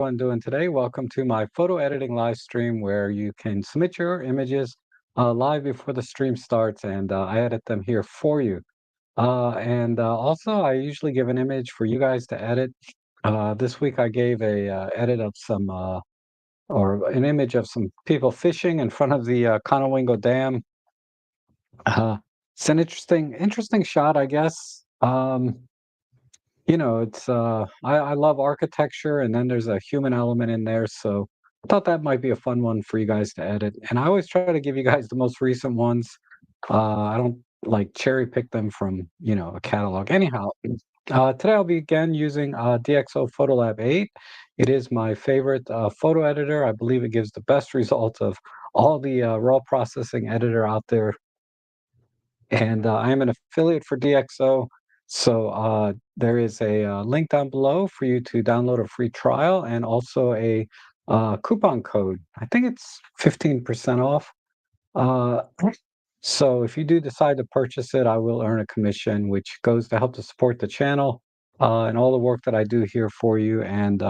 Everyone doing today? Welcome to my photo editing live stream where you can submit your images live before the stream starts, and I edit them here for you. And also, I usually give an image for you guys to edit. This week, I gave a edit of some or an image of some people fishing in front of the Conowingo Dam. Uh, it's an interesting shot, I guess. It's I love architecture, and then there's a human element in there, so I thought that might be a fun one for you guys to edit. And I always try to give you guys the most recent ones. I don't like cherry pick them from, a catalog. Anyhow, today I'll be again using DxO Photolab 8. It is my favorite photo editor. I believe it gives the best results of all the raw processing editor out there, and I am an affiliate for DxO. So there is a link down below for you to download a free trial and also a coupon code. I think it's 15% off. Uh, so if you do decide to purchase it, I will earn a commission, which goes to help to support the channel and all the work that I do here for you. And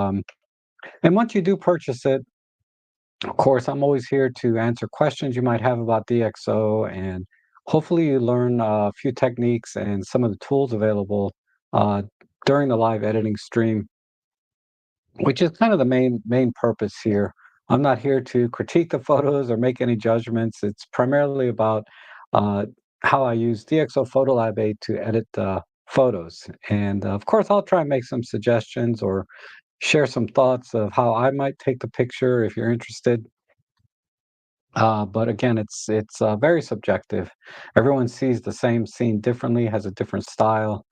once you do purchase it, of course, I'm always here to answer questions you might have about DxO, and hopefully you learn a few techniques and some of the tools available uh, during the live editing stream, which is kind of the main purpose here. I'm not here to critique the photos or make any judgments. It's primarily about uh, how I use DxO Photolab 8 to edit photos. And of course, I'll try and make some suggestions or share some thoughts of how I might take the picture if you're interested. But again, it's very subjective. Everyone sees the same scene differently, has a different style,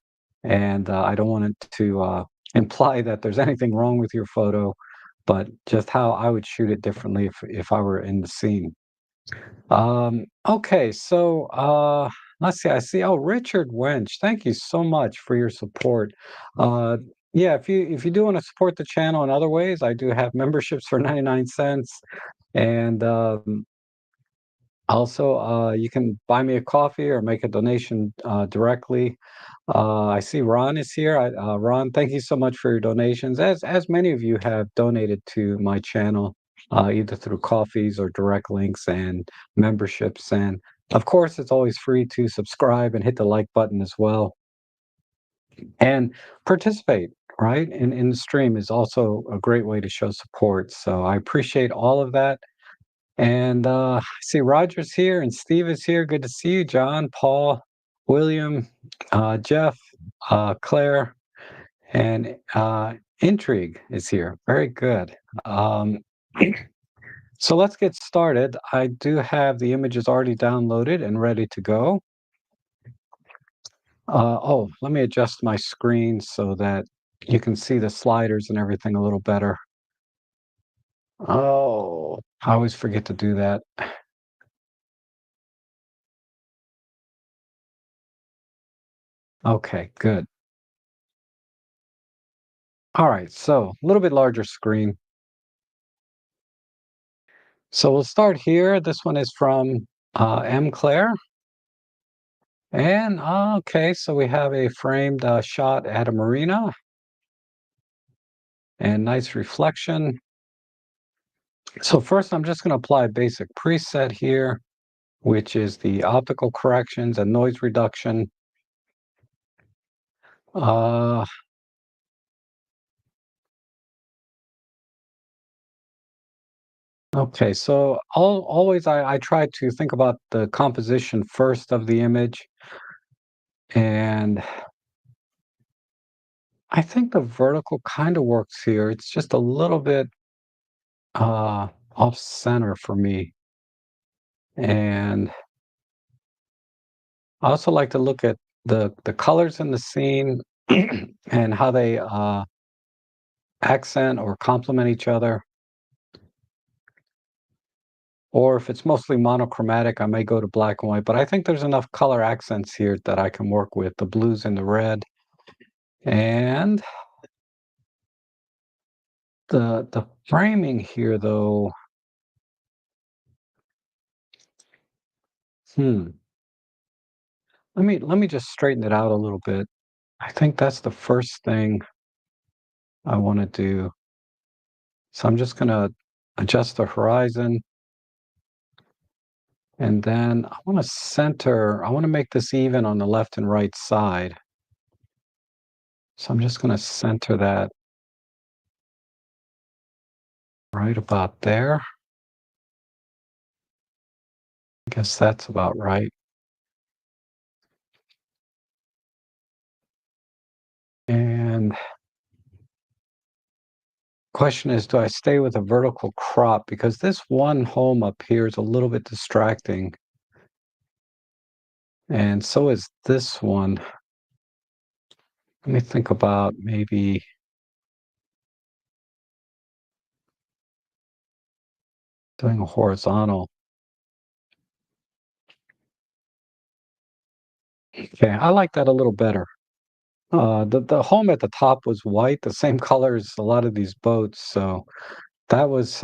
and I don't want it to imply that there's anything wrong with your photo, but just how I would shoot it differently if I were in the scene. Okay, so let's see. I see. Oh, Richard Wench, thank you so much for your support. Uh, yeah, if you do want to support the channel in other ways, I do have memberships for 99 cents. And also, you can buy me a coffee or make a donation directly. I see Ron is here. Ron, thank you so much for your donations. As many of you have donated to my channel, either through coffees or direct links and memberships. And of course, it's always free to subscribe and hit the like button as well. And participate, right? In the stream is also a great way to show support. So I appreciate all of that. And I see Roger's here and Steve is here. Good to see you, John, Paul, William, Jeff, Claire, and Intrigue is here. Very good. Um, so let's get started. I do have the images already downloaded and ready to go. Oh, let me adjust my screen so that you can see the sliders and everything a little better. Oh, I always forget to do that. Okay, good. All right, so a little bit larger screen. So we'll start here. This one is from M. Claire. And okay, so we have a framed shot at a marina and nice reflection. So first, I'm just going to apply a basic preset here, which is the optical corrections and noise reduction. Uh, okay, so always I try to think about the composition first of the image. And I think the vertical kind of works here. It's just a little bit off center for me. And I also like to look at the colors in the scene and how they accent or complement each other. Or if it's mostly monochromatic, I may go to black and white. But I think there's enough color accents here that I can work with the blues and the red. And the framing here, though, hmm. Let me just straighten it out a little bit. I think that's the first thing I want to do. So I'm just gonna adjust the horizon, and then I wanna make this even on the left and right side. So I'm just gonna center that right about there. I guess that's about right. And question is, do I stay with a vertical crop? Because this one home up here is a little bit distracting, and so is this one. Let me think about maybe doing a horizontal. Okay, I like that a little better. The home at the top was white, the same color as a lot of these boats, so that was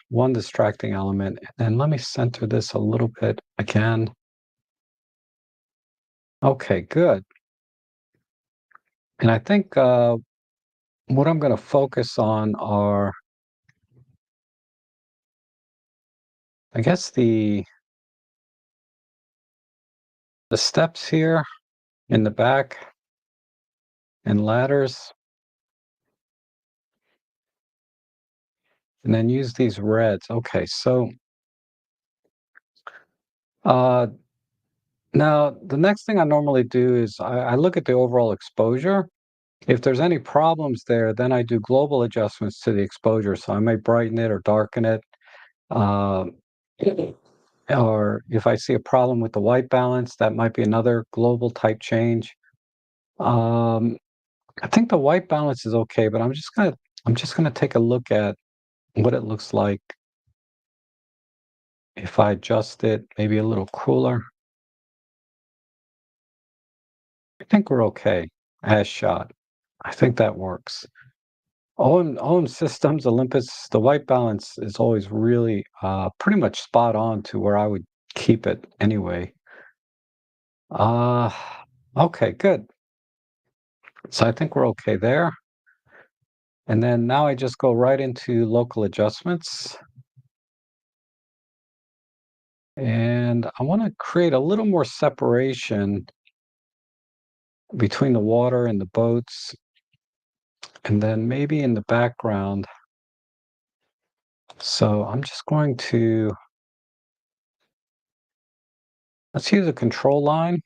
one distracting element. And let me center this a little bit again. Okay, good. And I think what I'm going to focus on are, I guess, the steps here in the back and ladders, and then use these reds. Okay, so uh, now the next thing I normally do is I look at the overall exposure. If there's any problems there, then I do global adjustments to the exposure. So I may brighten it or darken it. Um, or if I see a problem with the white balance, that might be another global type change. Um, I think the white balance is okay, but I'm just gonna take a look at what it looks like if I adjust it maybe a little cooler. I think we're okay as shot. I think that works. OM Systems, Olympus, the white balance is always really pretty much spot on to where I would keep it anyway. Uh, okay, good. So I think we're okay there. And then now I just go right into local adjustments. And I want to create a little more separation between the water and the boats. And then maybe in the background. So I'm just going to, let's use a control line.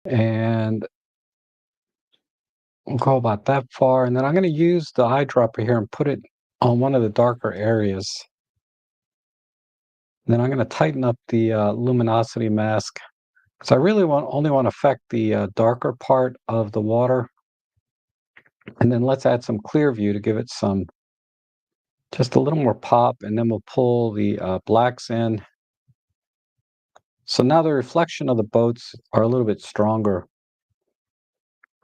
And we'll go about that far. And then I'm going to use the eyedropper here and put it on one of the darker areas. Then I'm going to tighten up the luminosity mask because I really only want to affect the darker part of the water. And then let's add some clear view to give it some, just a little more pop. And then we'll pull the blacks in. So now the reflection of the boats are a little bit stronger.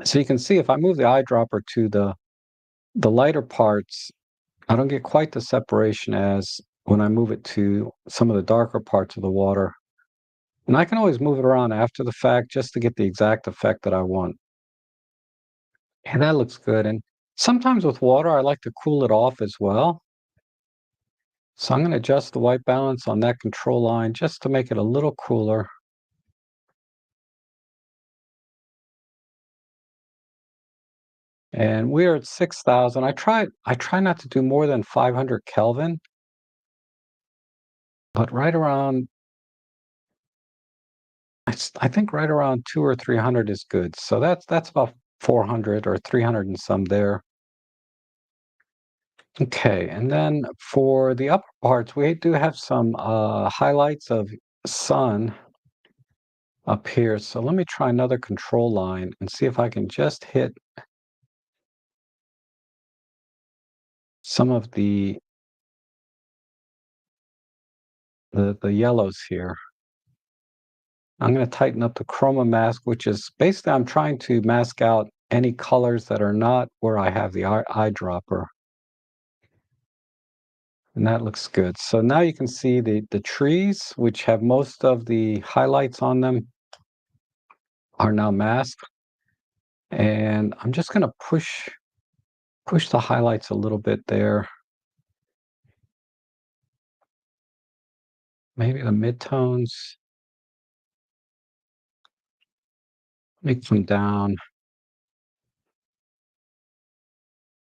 So you can see if I move the eyedropper to the lighter parts, I don't get quite the separation as when I move it to some of the darker parts of the water. And I can always move it around after the fact just to get the exact effect that I want. And that looks good. And sometimes with water, I like to cool it off as well. So I'm going to adjust the white balance on that control line just to make it a little cooler. And we are at 6,000. I try not to do more than 500 Kelvin, but right around I think right around 2 or 300 is good. So that's about 400 or 300 and some there. Okay, and then for the upper parts, we do have some highlights of sun up here. So let me try another control line and see if I can just hit some of the yellows here. I'm going to tighten up the chroma mask, which is basically I'm trying to mask out any colors that are not where I have the eyedropper. And that looks good. So now you can see the trees, which have most of the highlights on them, are now masked. And I'm just gonna push the highlights a little bit there. Maybe the midtones. Let me come down.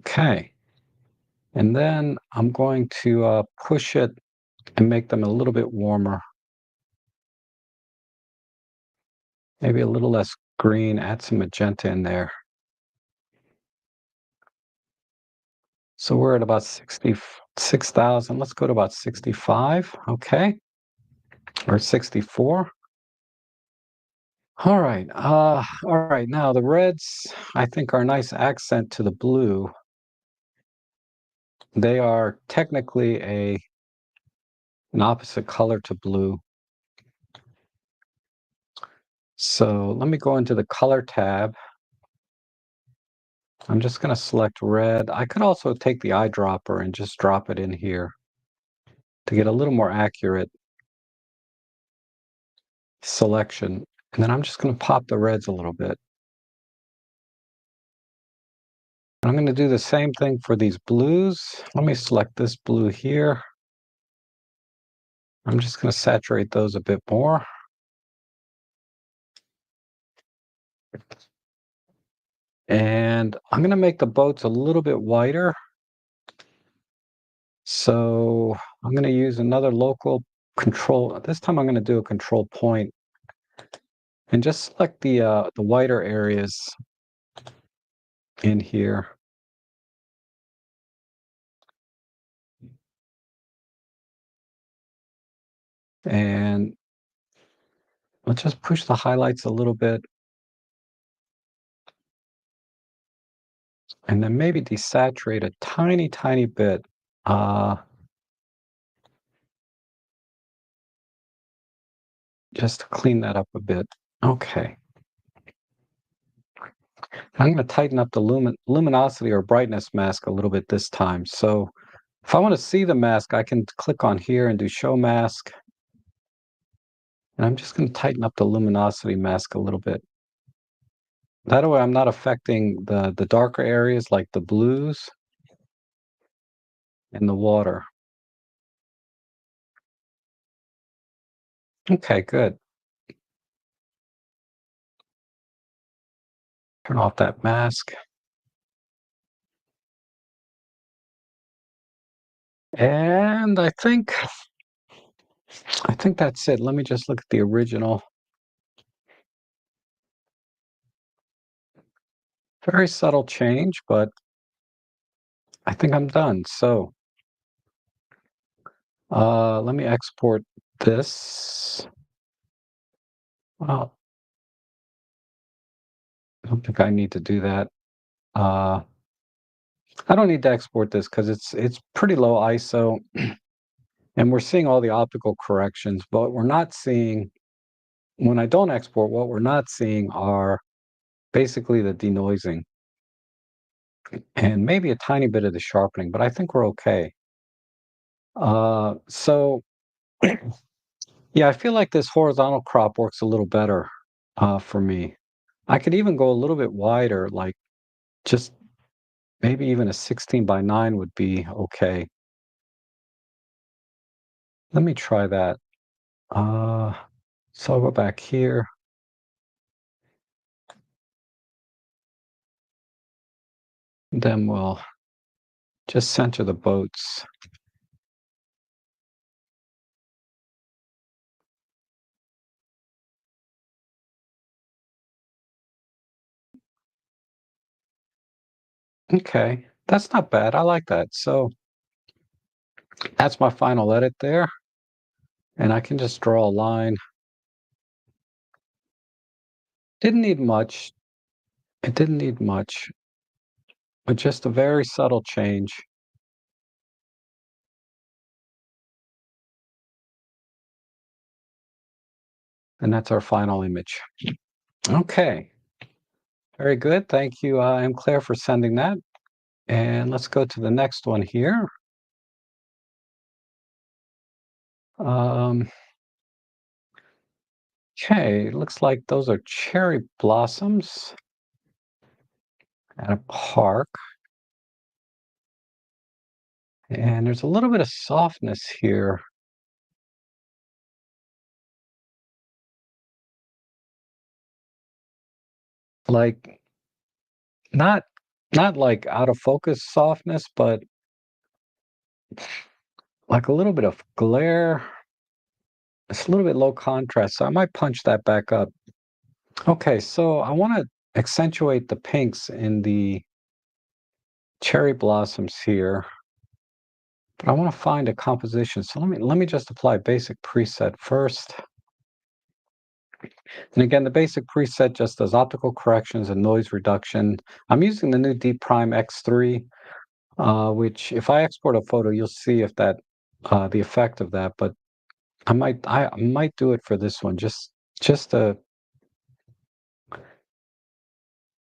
Okay. And then I'm going to push it and make them a little bit warmer. Maybe a little less green, add some magenta in there. So we're at about 66,000. Let's go to about 65, okay? Or 64. All right. Now the reds, I think, are a nice accent to the blue. They are technically an opposite color to blue. So let me go into the color tab. I'm just going to select red. I could also take the eyedropper and just drop it in here to get a little more accurate selection. And then I'm just going to pop the reds a little bit. I'm going to do the same thing for these blues. Let me select this blue here. I'm just going to saturate those a bit more. And I'm going to make the boats a little bit whiter. So I'm going to use another local control. This time I'm going to do a control point and just select the whiter areas in here. And let's just push the highlights a little bit. And then maybe desaturate a tiny, tiny bit. Just to clean that up a bit. Okay. I'm going to tighten up the luminosity or brightness mask a little bit this time. So if I want to see the mask, I can click on here and do show mask. And I'm just going to tighten up the luminosity mask a little bit. That way I'm not affecting the darker areas like the blues and the water. Okay, good. Turn off that mask. And I think that's it. Let me just look at the original. Very subtle change, but I think I'm done. So let me export this. Well, I don't think I need to do that. Uh, I don't need to export this because it's pretty low ISO, and we're seeing all the optical corrections, but we're not seeing, when I don't export, what we're not seeing are basically the denoising and maybe a tiny bit of the sharpening, but I think we're okay. So yeah, I feel like this horizontal crop works a little better for me. I could even go a little bit wider, like just maybe even a 16:9 would be okay. Let me try that. Uh, so I'll go back here. Then we'll just center the boats. Okay, that's not bad. I like that. So that's my final edit there. And I can just draw a line. Didn't need much. It didn't need much, but just a very subtle change. And that's our final image. Okay, very good. Thank you, Claire, for sending that. And let's go to the next one here. Um, okay, looks like those are cherry blossoms. at a park, and there's a little bit of softness here, like not not like out of focus softness, but like a little bit of glare. It's a little bit low contrast, so I might punch that back up. Okay, so I want to accentuate the pinks in the cherry blossoms here, but I want to find a composition. So let me just apply basic preset first. And again, the basic preset just does optical corrections and noise reduction. I'm using the new D Prime X3, which if I export a photo, you'll see if that the effect of that. But I might do it for this one just to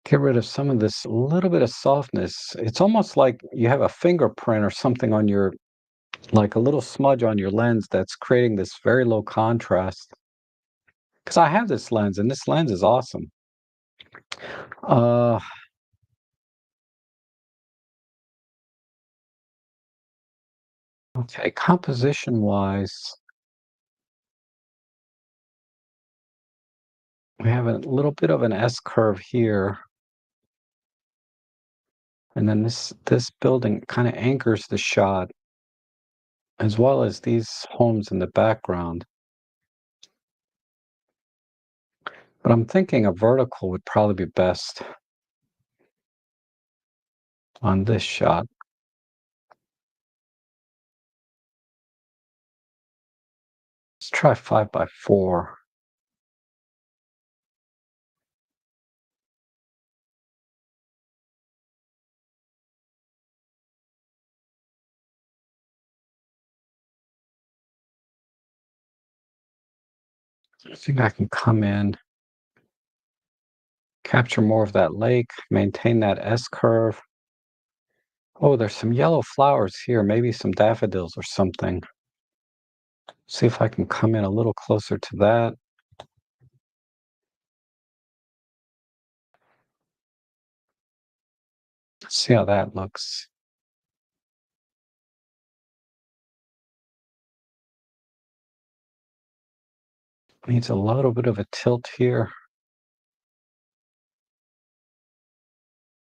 get rid of some of this little bit of softness. It's almost like you have a fingerprint or something on your, like a little smudge on your lens that's creating this very low contrast. Because I have this lens, and this lens is awesome. Uh, okay, composition wise, we have a little bit of an S curve here, and then this building kind of anchors the shot, as well as these homes in the background. But I'm thinking a vertical would probably be best on this shot. Let's try 5 by 4. I think I can come in, capture more of that lake, maintain that S curve. Oh, there's some yellow flowers here, maybe some daffodils or something. See if I can come in a little closer to that. See how that looks. Needs a little bit of a tilt here.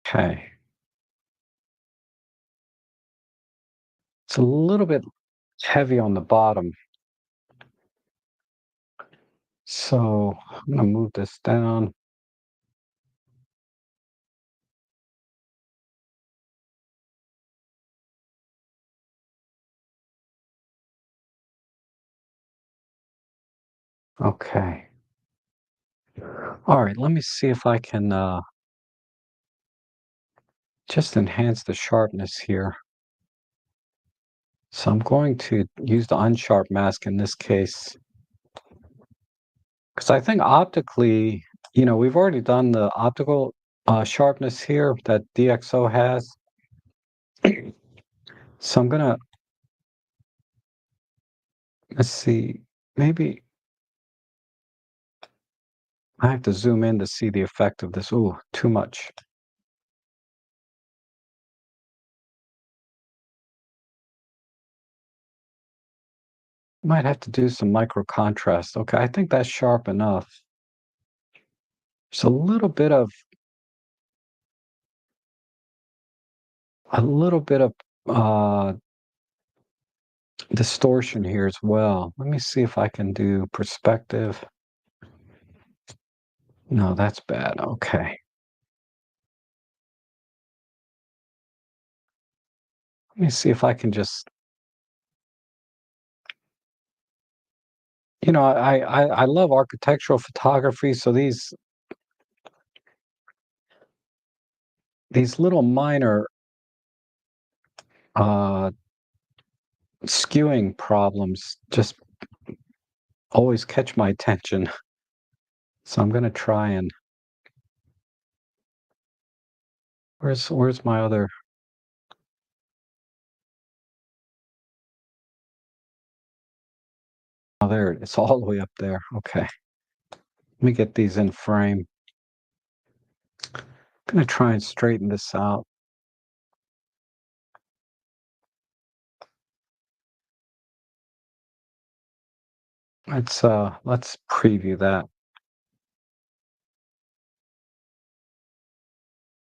Okay. It's a little bit heavy on the bottom. So I'm gonna move this down. Okay. All right, let me see if I can just enhance the sharpness here. So I'm going to use the unsharp mask in this case, because I think optically, we've already done the optical sharpness here that DxO has. So I'm gonna, let's see, maybe I have to zoom in to see the effect of this. Ooh, too much. Might have to do some micro contrast. Okay, I think that's sharp enough. There's a little bit of uh distortion here as well. Let me see if I can do perspective. No, that's bad. Okay. Let me see if I can just, I love architectural photography, so these little minor uh skewing problems just always catch my attention. So I'm gonna try and where's my other. Oh, there it is, all the way up there. Okay. Let me get these in frame. Gonna try and straighten this out. Let's preview that.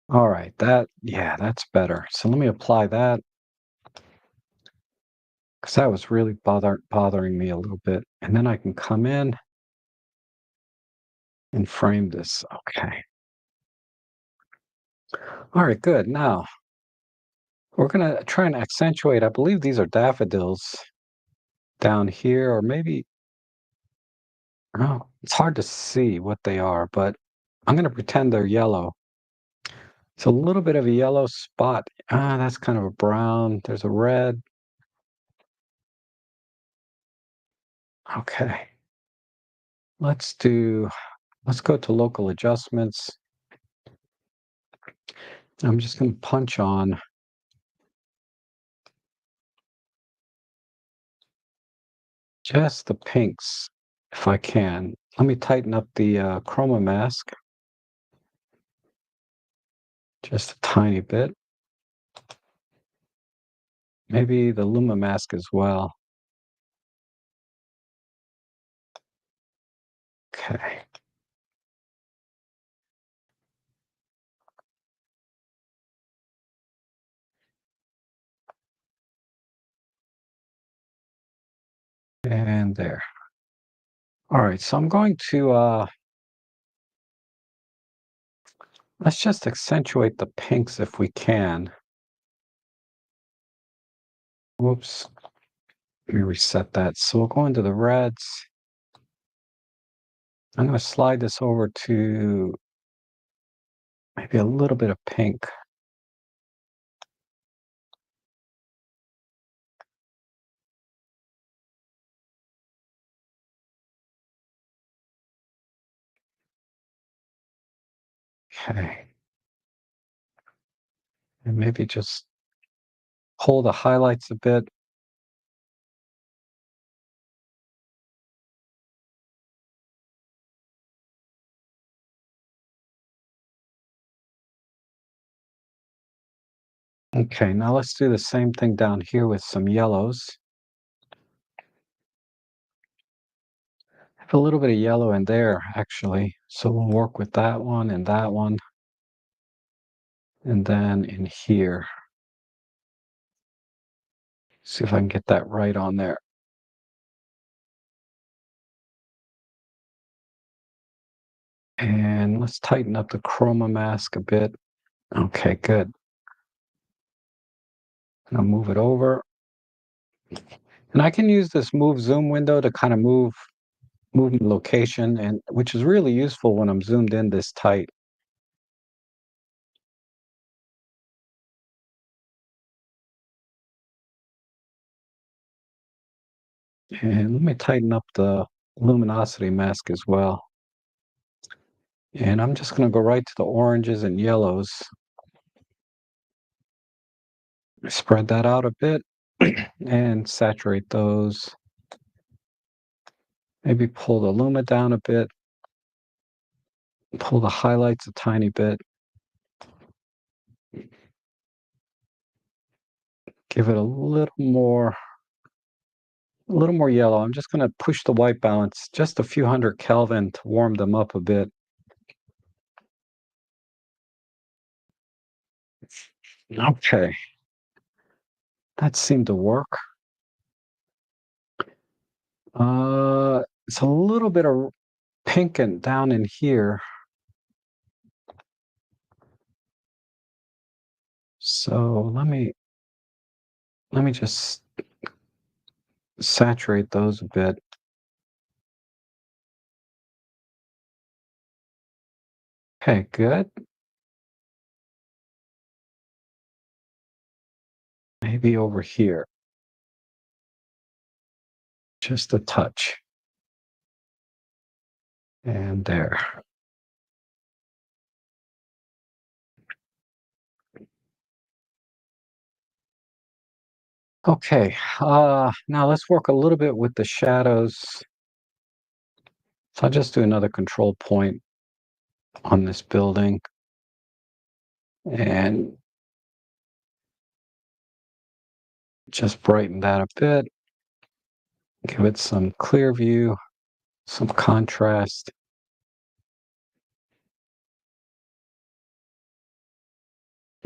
All right, yeah, that's better. So let me apply that because that was really bothering me a little bit. And then I can come in and frame this. Okay. All right, good. Now we're gonna try and accentuate. I believe these are daffodils down here, or maybe, oh, it's hard to see what they are, but I'm gonna pretend they're yellow. It's a little bit of a yellow spot. Ah, that's kind of a brown. There's a red. Okay. Let's do, let's go to local adjustments. I'm just going to punch on just the pinks if I can. Let me tighten up the chroma mask just a tiny bit. Maybe the luma mask as well. Okay. And there. All right, so I'm going to let's just accentuate the pinks if we can. Whoops. Let me reset that. So we'll go into the reds. I'm going to slide this over to maybe a little bit of pink. Okay. And maybe just pull the highlights a bit. Okay, now let's do the same thing down here with some yellows. I have a little bit of yellow in there, actually. So we'll work with that one, and then in here. See if I can get that right on there. And let's tighten up the chroma mask a bit. Okay, good. I'll move it over. And I can use this move zoom window to kind of move the location, and which is really useful when I'm zoomed in this tight. And let me tighten up the luminosity mask as well. And I'm just going to go right to the oranges and yellows. Spread that out a bit and saturate those. Maybe pull the luma down a bit. Pull the highlights a tiny bit. Give it a little more yellow. I'm just going to push the white balance just a few hundred Kelvin to warm them up a bit. Okay. That seemed to work. It's a little bit of pink and down in here. So let me just saturate those a bit. Okay, good. Maybe over here, just a touch. And there. Okay, now let's work a little bit with the shadows. So I'll just do another control point on this building. and just brighten that a bit. Give it some clear view, some contrast.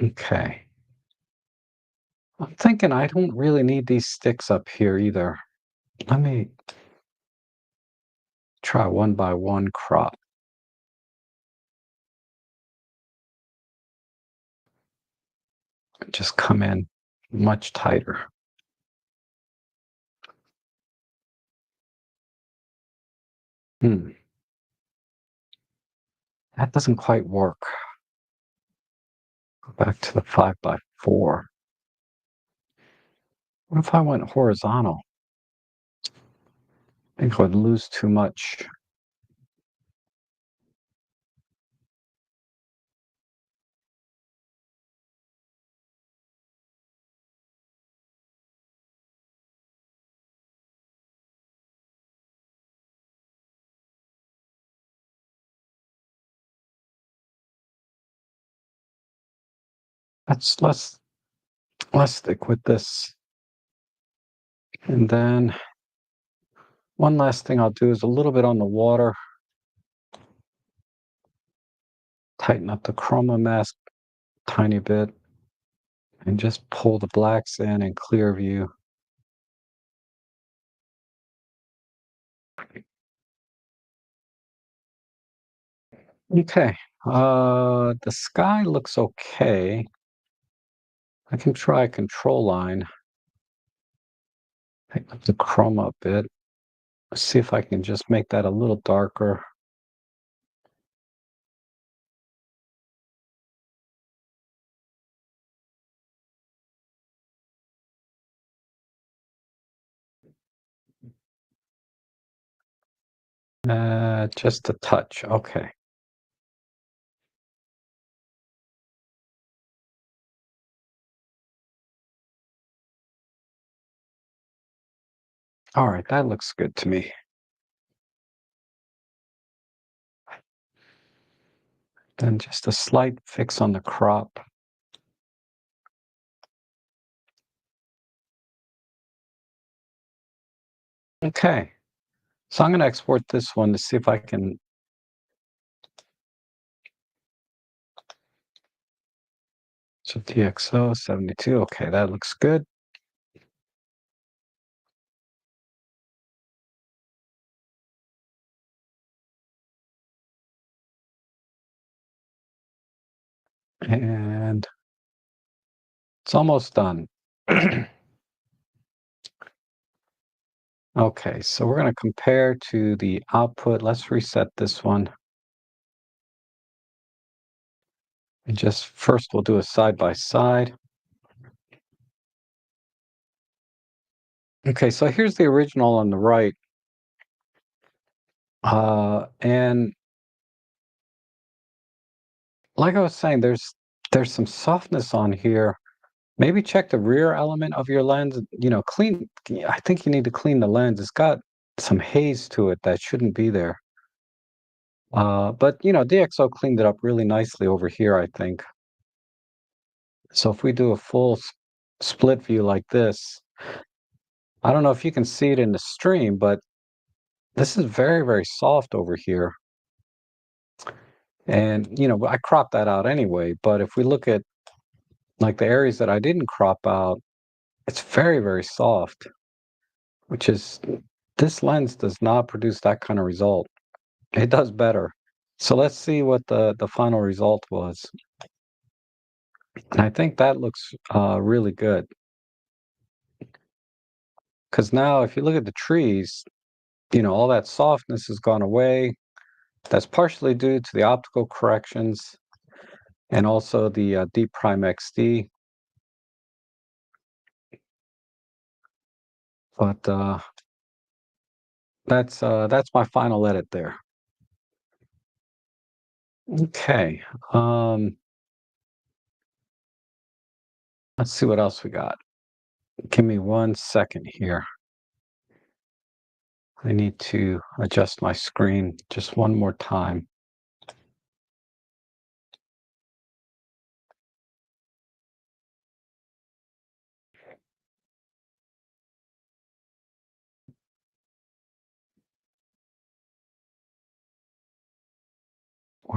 Okay. I'm thinking I don't really need these sticks up here either. Let me try one by one crop and just come in much tighter. Hmm, that doesn't quite work. Go back to the 5 by 4. What if I went horizontal? I think I would lose too much. Let's stick with this. And then one last thing I'll do is a little bit on the water. Tighten up the chroma mask a tiny bit and just pull the blacks in clear view. Okay. The sky looks okay. I can try a control line. Tighten up the chroma a bit. See if I can just make that a little darker. Just a touch. Okay. All right, that looks good to me. Then just a slight fix on the crop. Okay. So I'm going to export this one to see if I can. So DxO 72. Okay, that looks good. And it's almost done. Okay, so we're going to compare to the output. Let's reset this one. And just first, we'll do a side by side. Okay, so here's the original on the right. And like I was saying, there's some softness on here. Maybe check the rear element of your lens. Clean. I think you need to clean the lens. It's got some haze to it that shouldn't be there. But DxO cleaned it up really nicely over here, I think. So if we do a full split view like this, I don't know if you can see it in the stream, but this is very, very soft over here. And, I cropped that out anyway. But if we look at like the areas that I didn't crop out, it's very, very soft, which is this lens does not produce that kind of result. It does better. So let's see what the final result was. And I think that looks really good. Because now if you look at the trees, all that softness has gone away. That's partially due to the optical corrections and also the D prime XD. But that's my final edit there. Okay. Let's see what else we got. Give me 1 second here. I need to adjust my screen just one more time.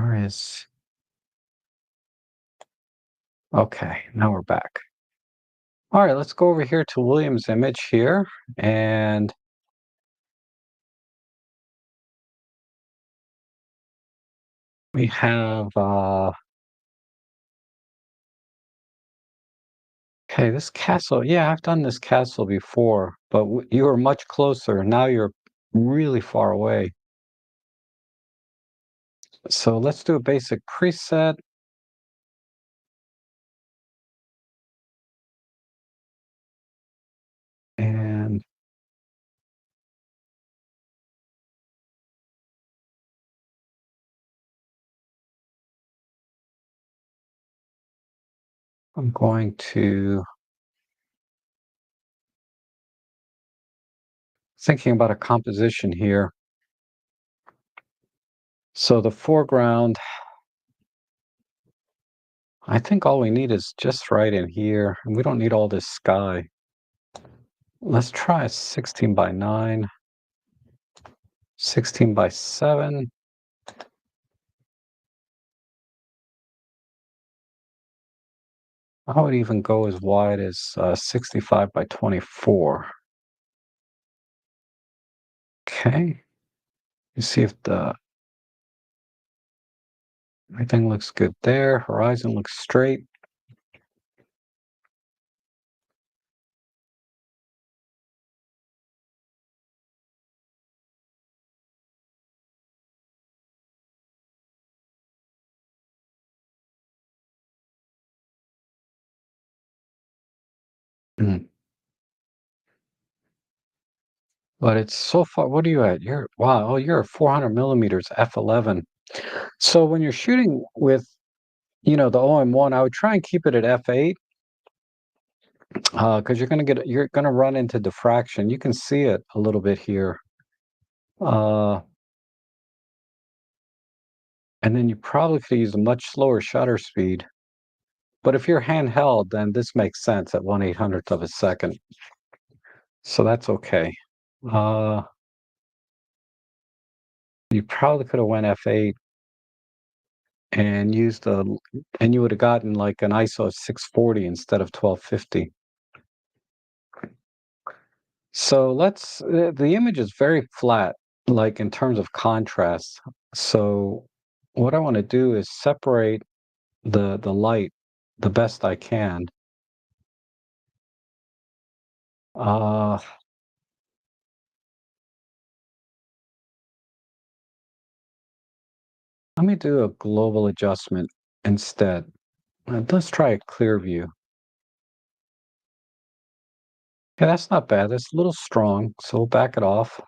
Where is... Okay, now we're back. All right, let's go over here to William's image here, and we have, okay, this castle. Yeah, I've done this castle before, but you were much closer. Now you're really far away. So let's do a basic preset. And I'm going to... Thinking about a composition here. So the foreground, I think all we need is just right in here, and we don't need all this sky. Let's try a 16 by 9, 16 by 7. I would even go as wide as 65 by 24. Okay, you see if everything looks good there. Horizon looks straight. Mm. But it's so far. What are you at? You're wow. Oh, you're at 400 millimeters f11. So when you're shooting with, the OM1, I would try and keep it at f8, because you're gonna run into diffraction. You can see it a little bit here. Uh, and then you probably could use a much slower shutter speed. But if you're handheld, then this makes sense at 1/800th of a second. So that's okay. Uh, you probably could have went f8 and and you would have gotten like an ISO of 640 instead of 1250. So the image is very flat, like in terms of contrast. So what I want to do is separate the light the best I can. Uh, Let me do a global adjustment instead. Let's try a clear view. Yeah, that's not bad. That's a little strong, so we'll back it off.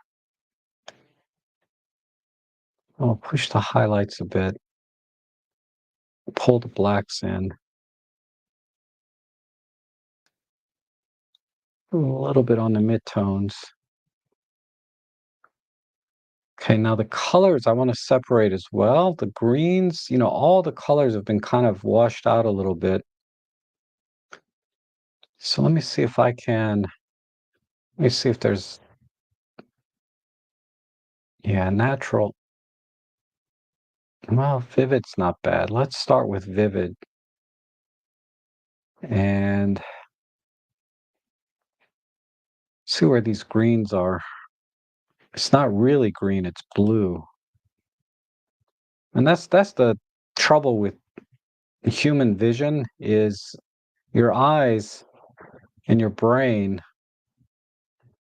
I'll push the highlights a bit, pull the blacks in. A little bit on the midtones. Okay, now the colors I want to separate as well. The greens, all the colors have been kind of washed out a little bit. So let me see if there's, yeah, natural. Well, vivid's not bad. Let's start with vivid and see where these greens are. It's not really green, it's blue. And that's the trouble with human vision is your eyes and your brain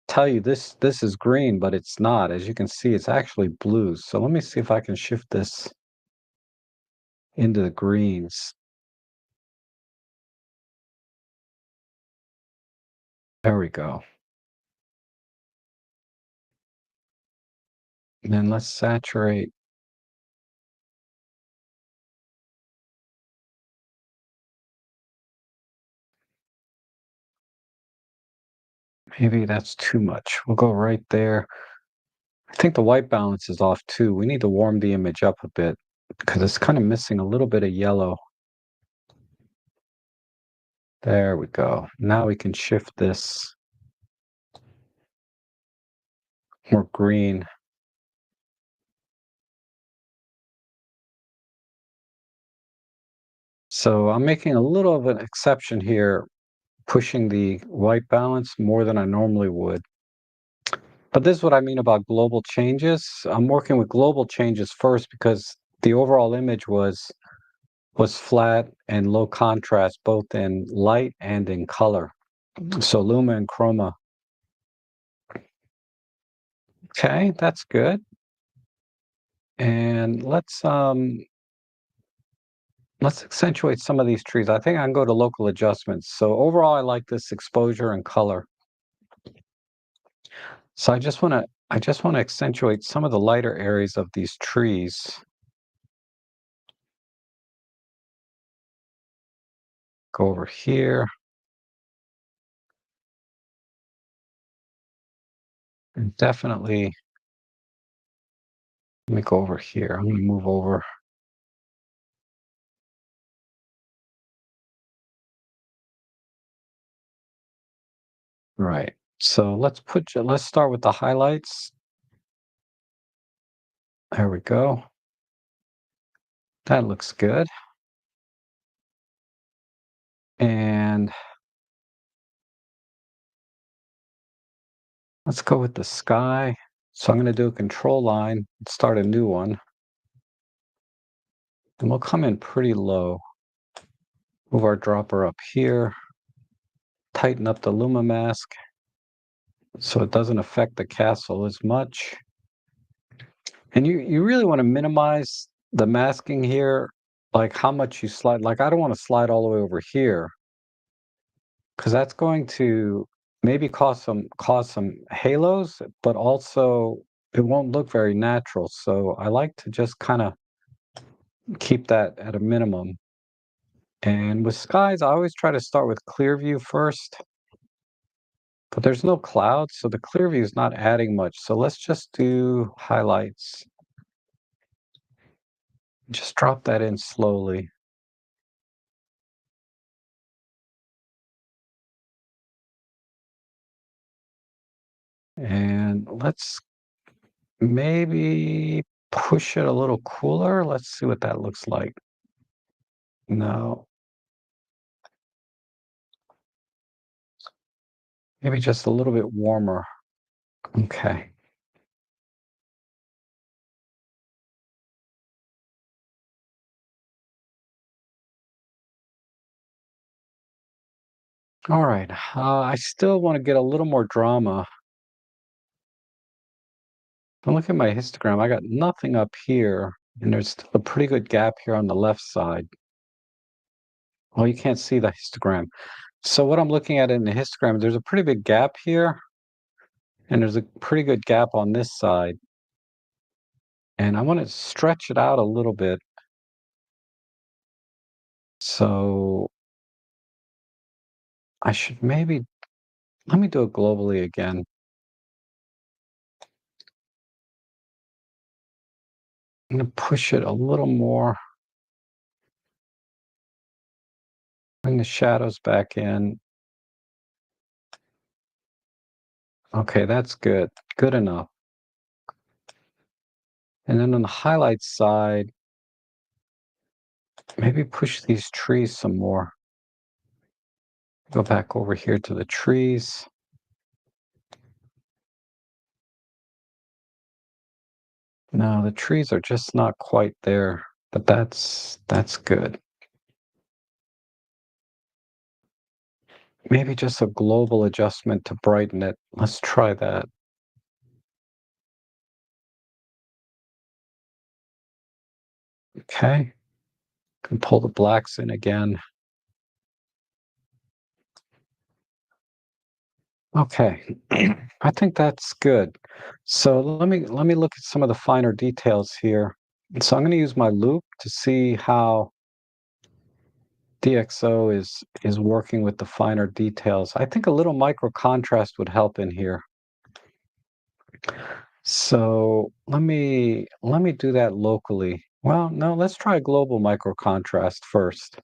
tell you this is green, but it's not. As you can see, it's actually blue. So let me see if I can shift this into the greens. There we go. And then let's saturate. Maybe that's too much. We'll go right there. I think the white balance is off too. We need to warm the image up a bit because it's kind of missing a little bit of yellow. There we go. Now we can shift this more green. So I'm making a little of an exception here, pushing the white balance more than I normally would. But this is what I mean about global changes. I'm working with global changes first because the overall image was flat and low contrast, both in light and in color. So luma and chroma. Okay, that's good. And let's accentuate some of these trees. I think I can go to local adjustments. So overall, I like this exposure and color. So I just want to accentuate some of the lighter areas of these trees. Go over here and definitely let me go over here. I'm going to move over. Right. So let's start with the highlights. There we go. That looks good. And let's go with the sky. So I'm going to do a control line, start a new one, and we'll come in pretty low. Move our dropper up here, tighten up the luma mask so it doesn't affect the castle as much. And you really want to minimize the masking here, like how much you slide. Like I don't want to slide all the way over here because that's going to maybe cause some halos, but also it won't look very natural. So I like to just kind of keep that at a minimum. And with skies, I always try to start with clear view first, but there's no clouds, so the clear view is not adding much. So let's just do highlights. Just drop that in slowly. And let's maybe push it a little cooler. Let's see what that looks like. No, maybe just a little bit warmer. Okay. All right. I still want to get a little more drama. If I look at my histogram, I got nothing up here, and there's still a pretty good gap here on the left side. Well, you can't see the histogram. So what I'm looking at in the histogram, there's a pretty big gap here, and there's a pretty good gap on this side. And I want to stretch it out a little bit. So I should maybe let me do it globally again. I'm gonna push it a little more, bring the shadows back in. Okay, that's good. Good enough. And then on the highlights side, maybe push these trees some more. Go back over here to the trees. No, the trees are just not quite there, but that's good. Maybe just a global adjustment to brighten it. Let's try that. Okay. Can pull the blacks in again. Okay. I think that's good. So let me look at some of the finer details here. So I'm going to use my loop to see how DxO is working with the finer details. I think a little micro contrast would help in here. So let me do that locally. Well, no, let's try global micro contrast first.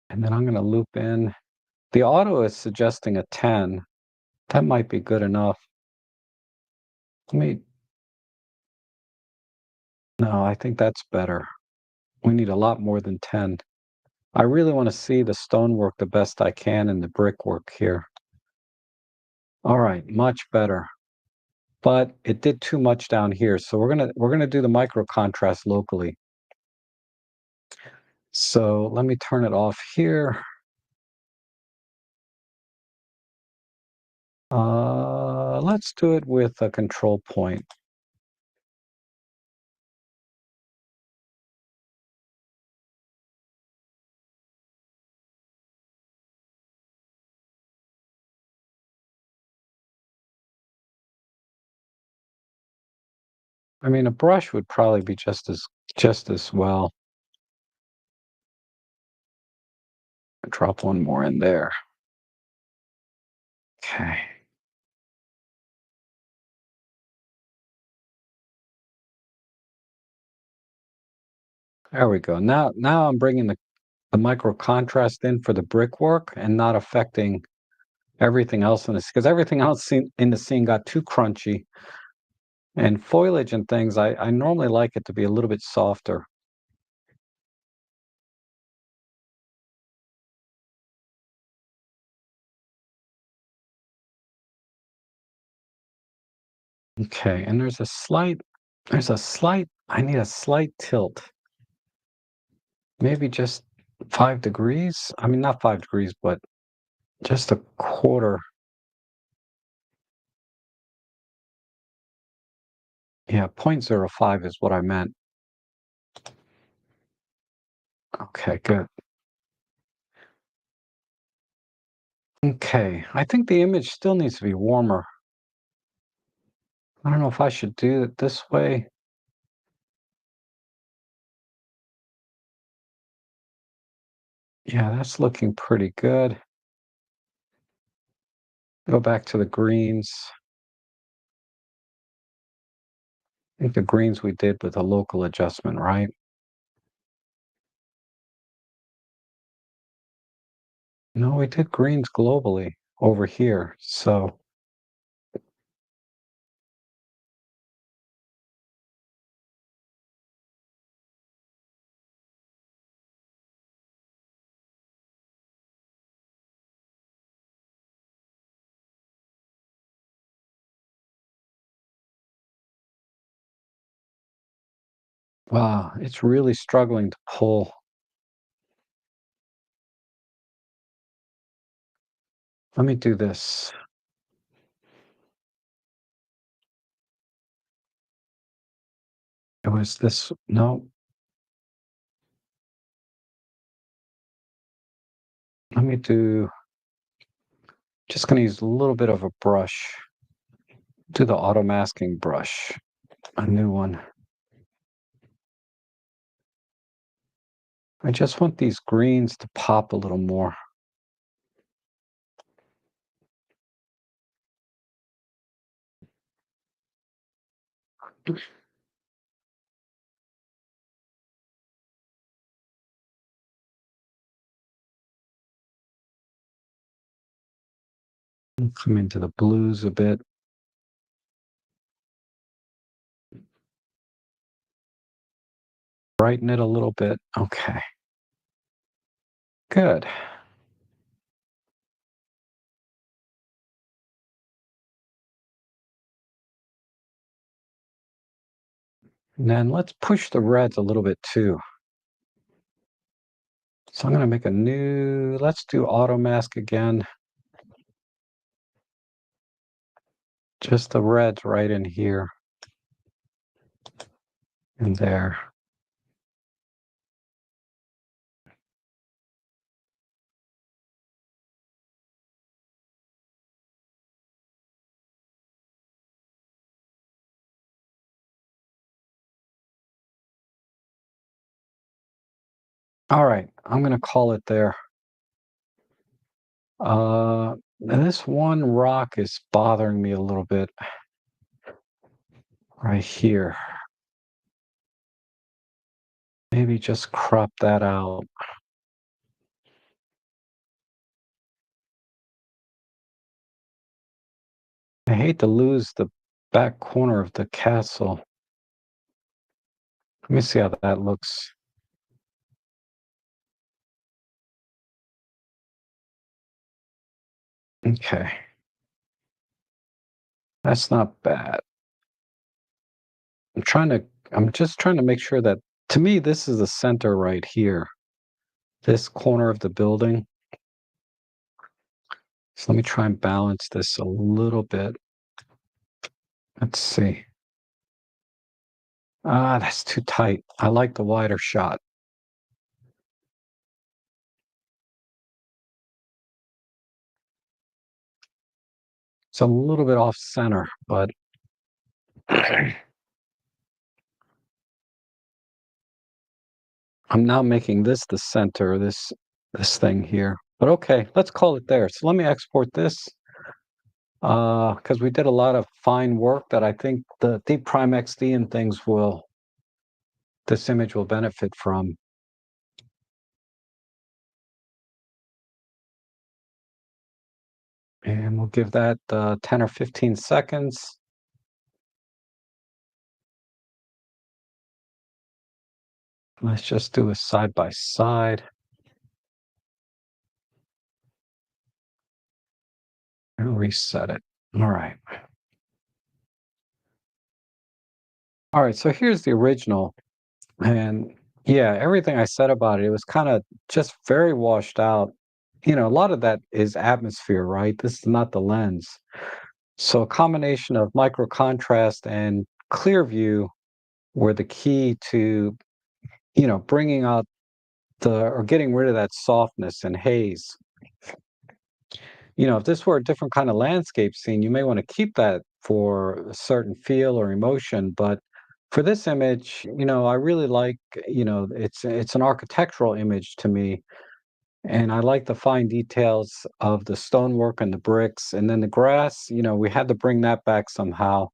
And then I'm going to loop in. The auto is suggesting a 10. That might be good enough. Let me No, I think that's better. We need a lot more than 10. I really want to see the stonework the best I can and the brickwork here. All right, much better. But it did too much down here, so we're gonna do the micro contrast locally. So let me turn it off here. Let's do it with a control point. I mean, a brush would probably be just as well. Drop one more in there. Okay. There we go. Now I'm bringing the micro contrast in for the brickwork and not affecting everything else in this because everything else in the scene got too crunchy. And foliage and things, I normally like it to be a little bit softer. Okay, and I need a slight tilt. Maybe just 5 degrees. I mean, not 5 degrees, but just a quarter. Yeah, 0.05 is what I meant. Okay, good. Okay, I think the image still needs to be warmer. I don't know if I should do it this way. Yeah, that's looking pretty good. Go back to the greens. I think the greens we did with a local adjustment, right? No, we did greens globally over here. So, wow, it's really struggling to pull. Let me do this. It was this, no, let me do, just gonna use a little bit of a brush. Do the auto masking brush, a new one. I just want these greens to pop a little more. Come into the blues a bit. Brighten it a little bit. Okay, good. And then let's push the reds a little bit too. So I'm gonna make a new, let's do auto mask again. Just the reds right in here and there. All right, I'm gonna call it there. And this one rock is bothering me a little bit right here. Maybe just crop that out. I hate to lose the back corner of the castle. Let me see how that looks. Okay, that's not bad. I'm trying to I'm just trying to make sure that to me, this is the center right here, this corner of the building. So let me try and balance this a little bit. Let's see. Ah, that's too tight. I like the wider shot. It's a little bit off center, but I'm now making this the center, this thing here. But okay, let's call it there. So let me export this because we did a lot of fine work that I think the Deep Prime XD and things will this image will benefit from. And we'll give that 10 or 15 seconds. Let's just do a side by side and reset it. All right. All right, so here's the original. And yeah, everything I said about it, it was kind of just very washed out. A lot of that is atmosphere, right? This is not the lens. So a combination of micro contrast and clear view were the key to, bringing out or getting rid of that softness and haze. If this were a different kind of landscape scene, you may want to keep that for a certain feel or emotion. But for this image, I really like, it's an architectural image to me. And I like the fine details of the stonework and the bricks. And then the grass, we had to bring that back somehow.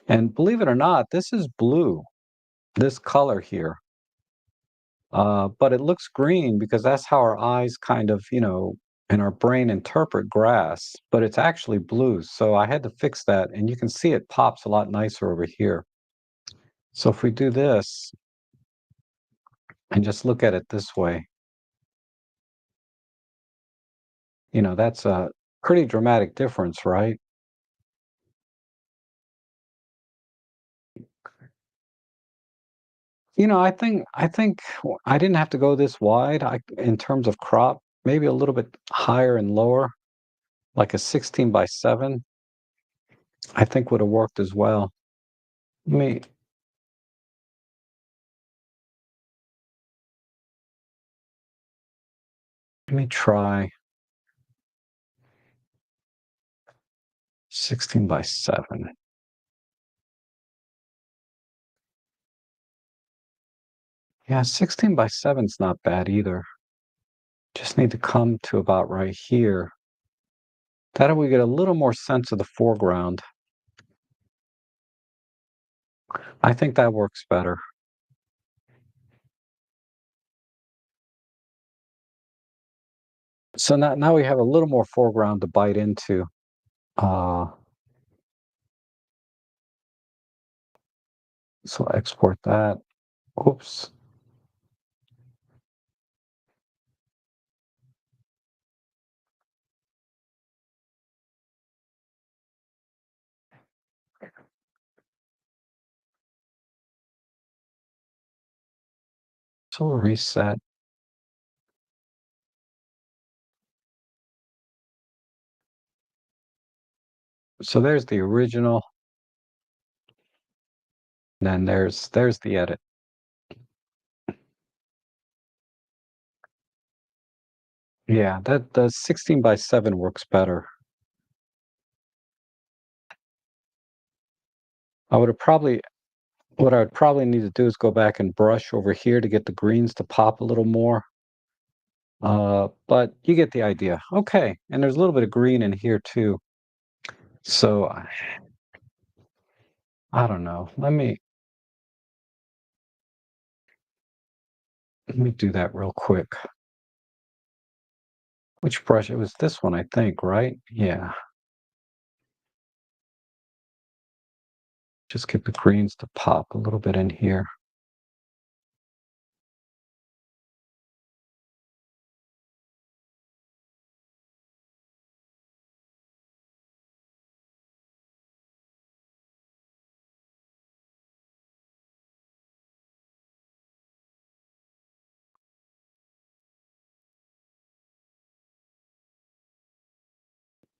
And believe it or not, this is blue, this color here. But it looks green because that's how our eyes kind of, and our brain interpret grass, but it's actually blue. So I had to fix that, and you can see it pops a lot nicer over here. So if we do this and just look at it this way, that's a pretty dramatic difference, right? I didn't have to go this wide. In terms of crop, maybe a little bit higher and lower, like a 16 by 7, I think would have worked as well. Let me let me try 16 by 7. Yeah, 16 by 7's not bad either. Just need to come to about right here. That way we get a little more sense of the foreground. I think that works better. So now we have a little more foreground to bite into. Uh, so export that. Oops. So we'll reset. So there's the original. And then there's the edit. Yeah, that the 16 by 7 works better. I would have probably what I would probably need to do is go back and brush over here to get the greens to pop a little more. But you get the idea. Okay, and there's a little bit of green in here too. So I don't know. Let me do that real quick. Which brush? It was this one, I think, right? Yeah. Just get the greens to pop a little bit in here.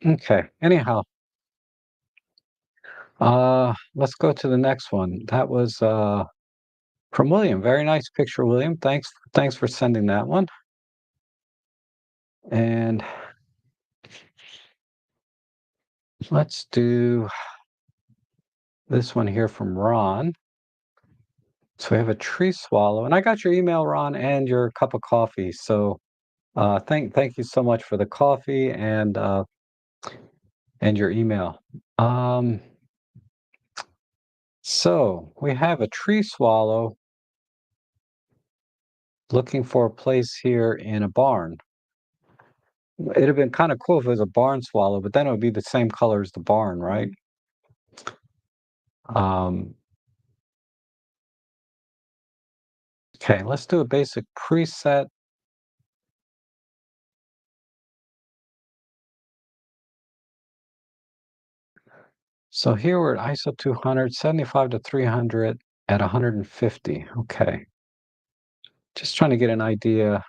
Okay. Anyhow, let's go to the next one. That was from William. Very nice picture, William. Thanks for sending that one. And let's do this one here from Ron. So we have a tree swallow, and I got your email, Ron, and your cup of coffee. So thank you so much for the coffee and your email. Um, so we have a tree swallow looking for a place here in a barn. It'd have been kind of cool if it was a barn swallow, but then it would be the same color as the barn, right? Um, okay, let's do a basic preset. So here we're at ISO 200, 75 to 300 at 150. Okay, just trying to get an idea.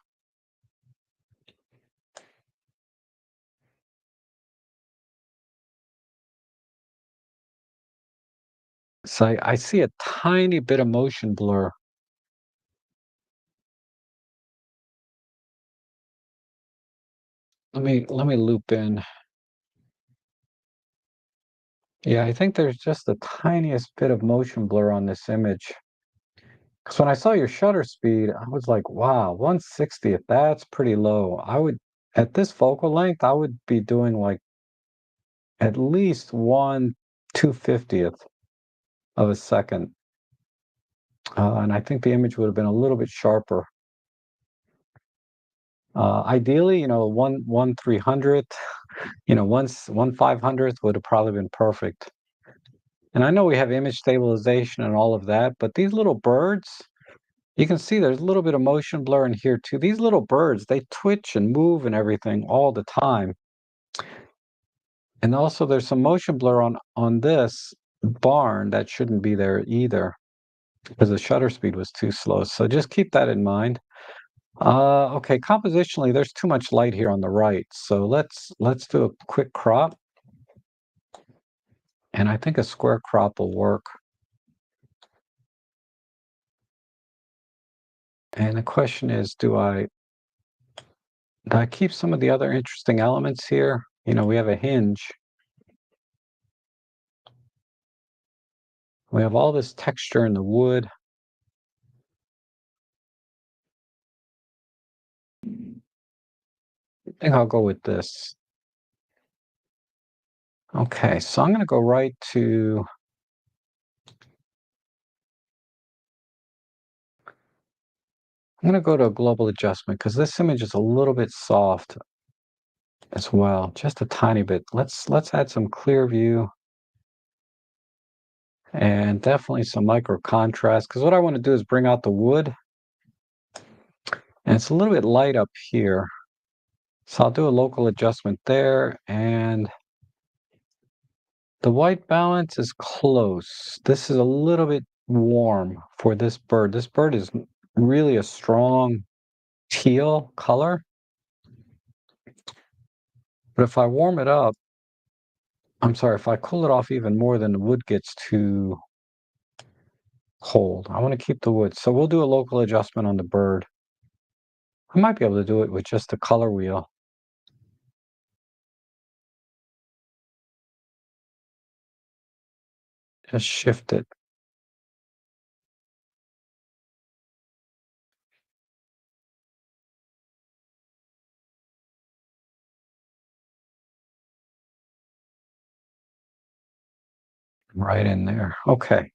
So I see a tiny bit of motion blur. Let me loop in. Yeah, I think there's just the tiniest bit of motion blur on this image. Because when I saw your shutter speed, I was like, wow, 1/60th, that's pretty low. At this focal length, I would be doing like at least 1/250th of a second. And I think the image would have been a little bit sharper. Ideally, one 300th, one 500th would have probably been perfect. And I know we have image stabilization and all of that, but these little birds, you can see there's a little bit of motion blur in here too. These little birds, they twitch and move and everything all the time. And also there's some motion blur on this barn that shouldn't be there either because the shutter speed was too slow. So just keep that in mind. Okay, compositionally, there's too much light here on the right. So let's do a quick crop. And I think a square crop will work. And the question is, do I keep some of the other interesting elements here? We have a hinge. We have all this texture in the wood. I think I'll go with this. Okay, so I'm going to go right to, I'm going to go to a global adjustment because this image is a little bit soft as well, just a tiny bit. Let's add some clear view and definitely some micro contrast because what I want to do is bring out the wood and it's a little bit light up here. So I'll do a local adjustment there and the white balance is close. This is a little bit warm for this bird. This bird is really a strong teal color. But if I warm it up, I'm sorry, if I cool it off even more, then the wood gets too cold. I want to keep the wood. So we'll do a local adjustment on the bird. I might be able to do it with just the color wheel. Just shift it. Right in there. Okay.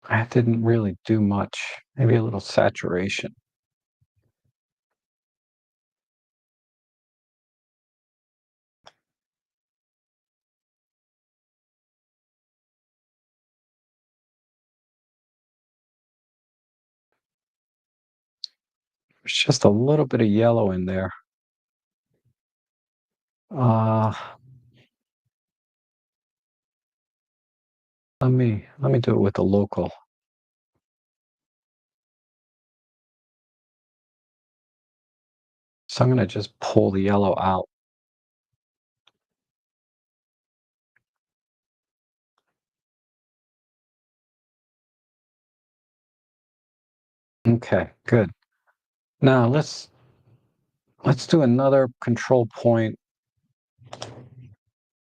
That didn't really do much. Maybe a little saturation. There's just a little bit of yellow in there. Uh, let me do it with the local. So I'm gonna just pull the yellow out. Okay, good. Now let's do another control point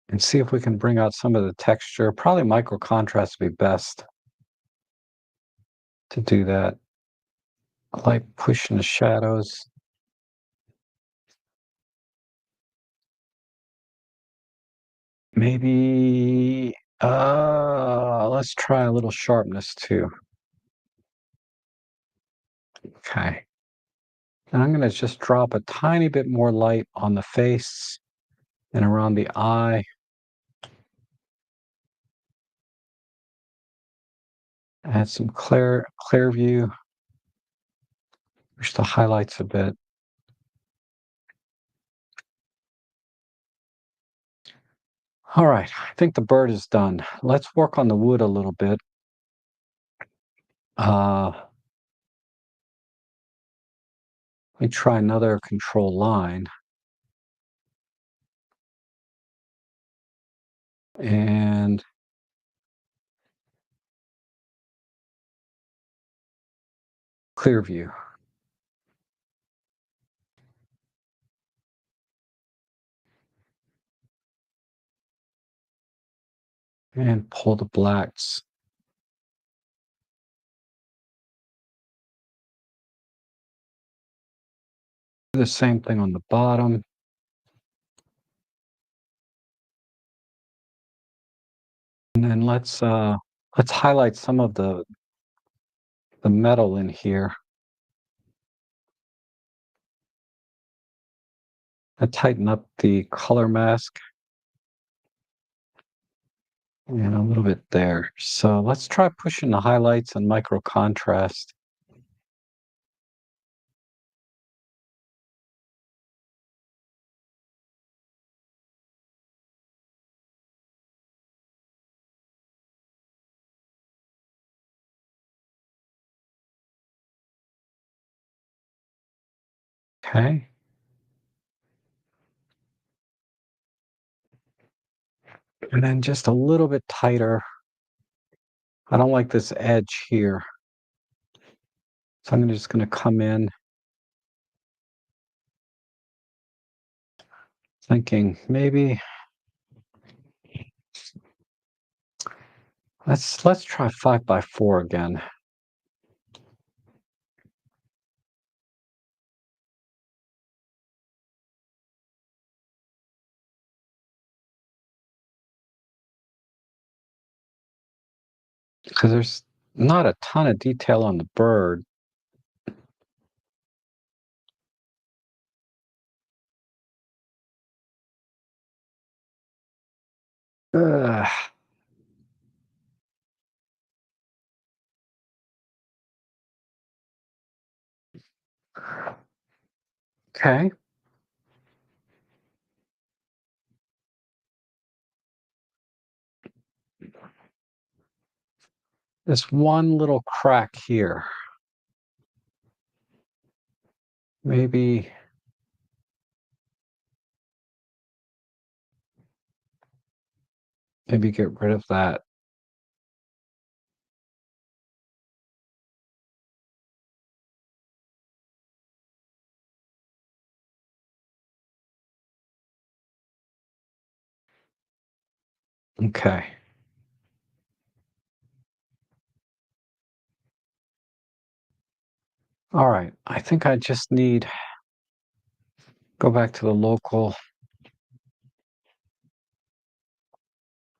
and see if we can bring out some of the texture. Probably micro contrast would be best to do that. I like pushing the shadows. Maybe let's try a little sharpness too. Okay. And I'm gonna just drop a tiny bit more light on the face and around the eye. Add some clear view. Push the highlights a bit. All right, I think the bird is done. Let's work on the wood a little bit. Uh, let me try another control line. And clear view. And pull the blacks. Do the same thing on the bottom. And then let's highlight some of the metal in here. I tighten up the color mask and a little bit there. So let's try pushing the highlights and micro contrast. Okay. And then just a little bit tighter. I don't like this edge here. So I'm just gonna come in thinking maybe let's try 5x4 again. Because there's not a ton of detail on the bird. Ugh. Okay. This one little crack here. Maybe get rid of that. Okay. All right. I think I just need go back to the local.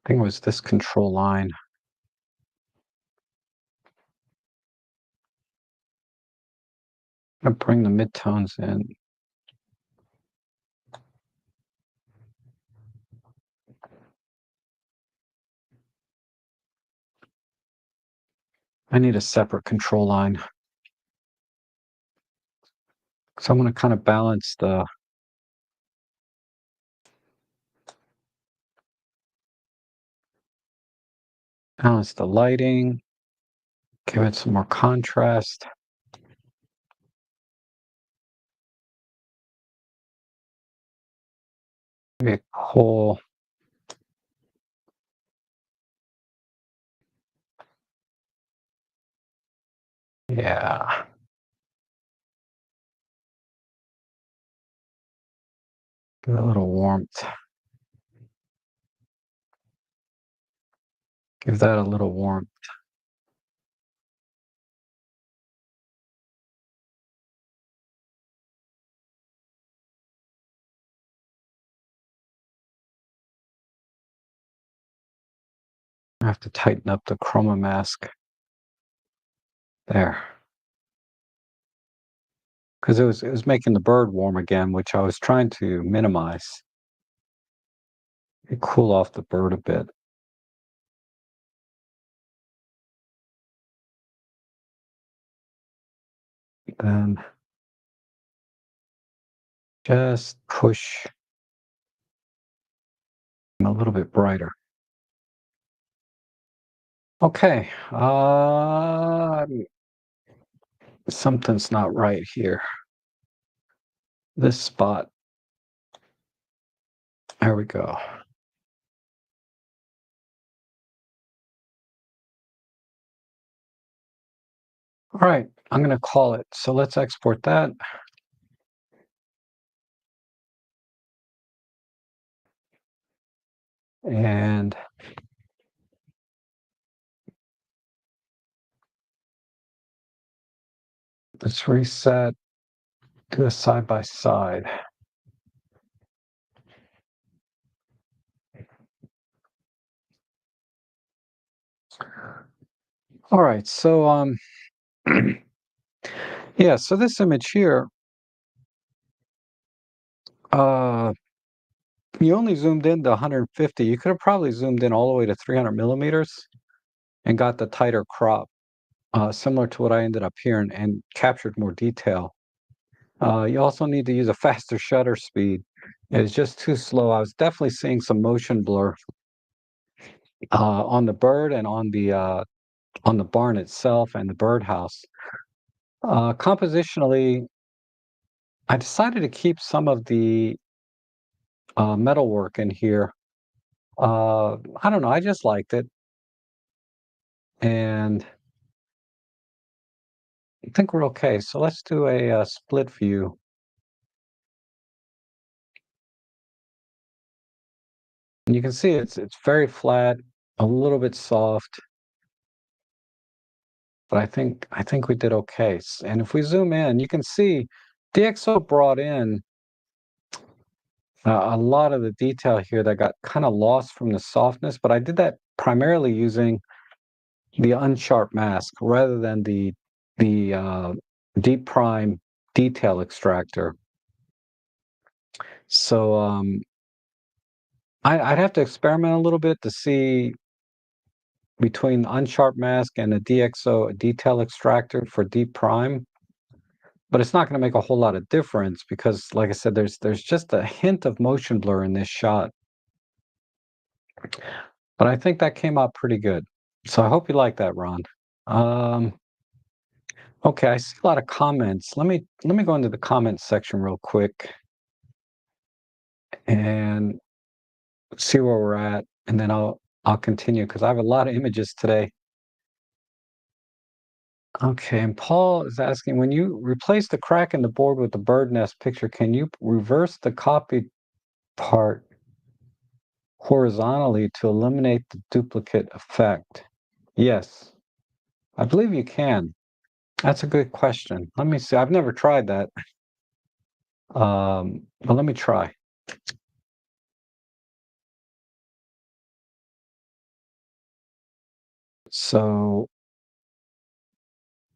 I think it was this control line. I'm gonna bring the midtones in. I need a separate control line. So I'm gonna kind of balance the lighting, give it some more contrast. Maybe a coal. Yeah. Give it a little warmth. Give that a little warmth. I have to tighten up the chroma mask there because it was making the bird warm again, which I was trying to minimize. Cool off the bird a bit. Then just push a little bit brighter. Okay. Something's not right here. This spot. There we go. All right, I'm going to call it. So let's export that. And let's reset, do a side by side. All right, so yeah, so this image here, you only zoomed in to 150. You could have probably zoomed in all the way to 300 millimeters and got the tighter crop, similar to what I ended up here, and captured more detail. You also need to use a faster shutter speed. It's just too slow. I was definitely seeing some motion blur on the bird and on the barn itself and the birdhouse. Compositionally, I decided to keep some of the metalwork in here. I don't know. I just liked it, and I think we're okay. So let's do a split view. And you can see it's very flat, a little bit soft, but I think we did okay. And if we zoom in, you can see DxO brought in a lot of the detail here that got kind of lost from the softness, but I did that primarily using the unsharp mask rather than the deep prime detail extractor. So I'd have to experiment a little bit to see between the unsharp mask and the DxO detail extractor for deep prime. But it's not going to make a whole lot of difference because, like I said, there's just a hint of motion blur in this shot. But I think that came out pretty good. So I hope you like that, Ron. Um, okay, I see a lot of comments. Let me go into the comments section real quick and see where we're at, and then I'll continue because I have a lot of images today. Okay, and Paul is asking, when you replace the crack in the board with the bird nest picture, can you reverse the copied part horizontally to eliminate the duplicate effect? Yes, I believe you can. That's a good question. Let me see. I've never tried that. But let me try. So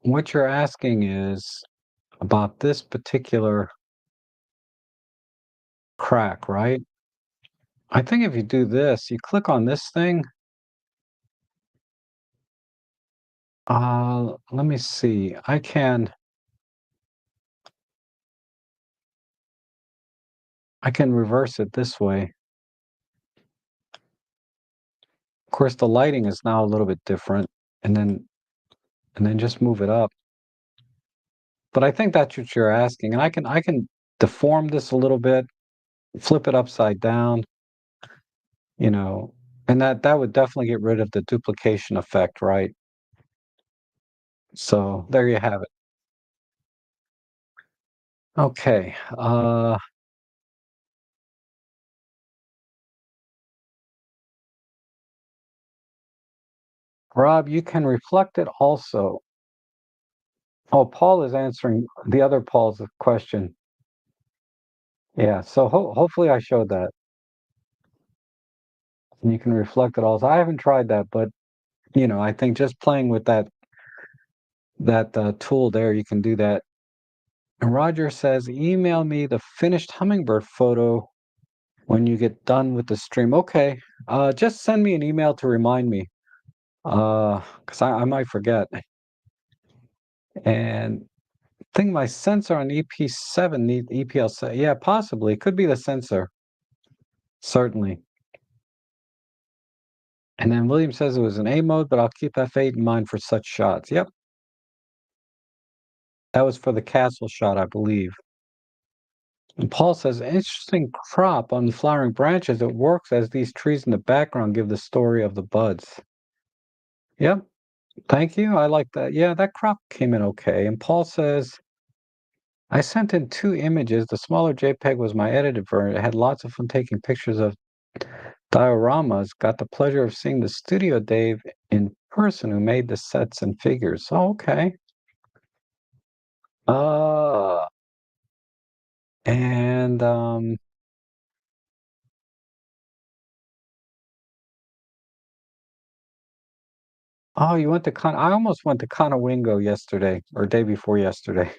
what you're asking is about this particular crack, right? I think if you do this, you click on this thing. Let me see. I can reverse it this way. Of course, the lighting is now a little bit different, and then just move it up. But I think that's what you're asking, and I can deform this a little bit flip it upside down, you know, and that would definitely get rid of the duplication effect, right? So there you have it. Okay. Rob, you can reflect it also. Oh, Paul is answering the other Paul's question. Yeah, so hopefully I showed that. And you can reflect it also. I haven't tried that, but I think just playing with that tool there, you can do that. And Roger says, email me the finished hummingbird photo when you get done with the stream. Okay, just send me an email to remind me, because I might forget. And I think my sensor on EP7 need EPL7. Yeah, possibly. It could be the sensor, certainly. And then William says it was an A mode, but I'll keep F8 in mind for such shots. Yep, that was for the castle shot, I believe. And Paul says, interesting crop on the flowering branches. It works as these trees in the background give the story of the buds. Yep, thank you. I like that. Yeah, that crop came in okay. And Paul says, I sent in 2 images. The smaller JPEG was my edited version. I had lots of fun taking pictures of dioramas. Got the pleasure of seeing the studio Dave in person who made the sets and figures. Oh, okay. Uh, and oh, you went to I almost went to Conowingo yesterday or day before yesterday.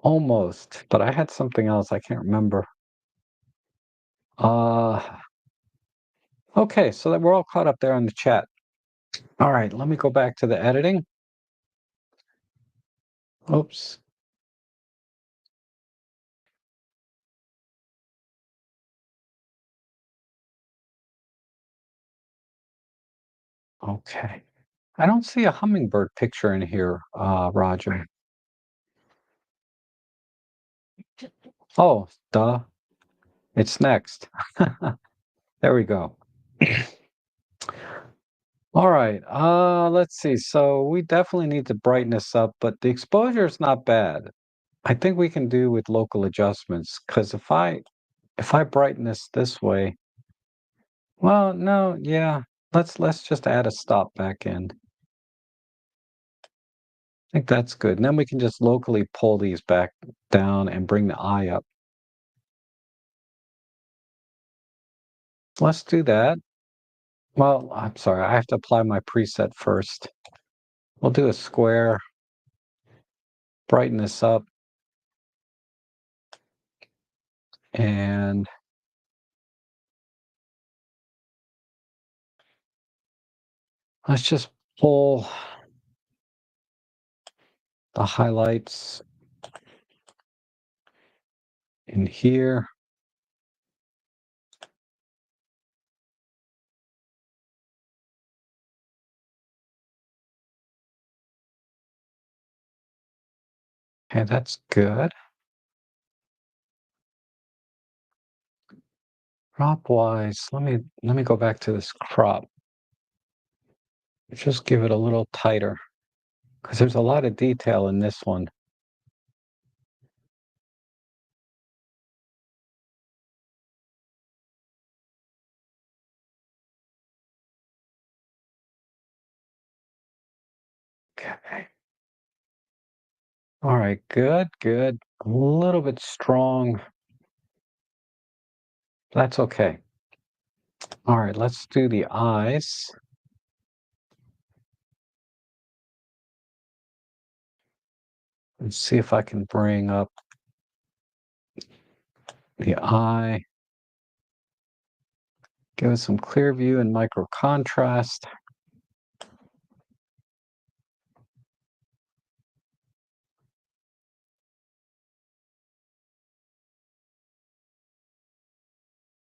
Almost, but I had something else. I can't remember. Uh, okay, so that we're all caught up there on the chat. All right, let me go back to the editing. Oops. Okay. I don't see a hummingbird picture in here, Roger. Oh, duh. It's next. There we go. All right. Let's see. So we definitely need to brighten this up, but the exposure is not bad. I think we can do with local adjustments because if I brighten this way, well, no, yeah. Let's just add a stop back in. I think that's good. And then we can just locally pull these back down and bring the eye up. Let's do that. Well, I'm sorry, I have to apply my preset first. We'll do a square, brighten this up, and let's just pull the highlights in here. Okay, that's good. Crop wise, let me go back to this crop. Just give it a little tighter because there's a lot of detail in this one. Okay. All right, good, good. A little bit strong. That's okay. All right, let's do the eyes. Let's see if I can bring up the eye. Give it some clear view and micro contrast.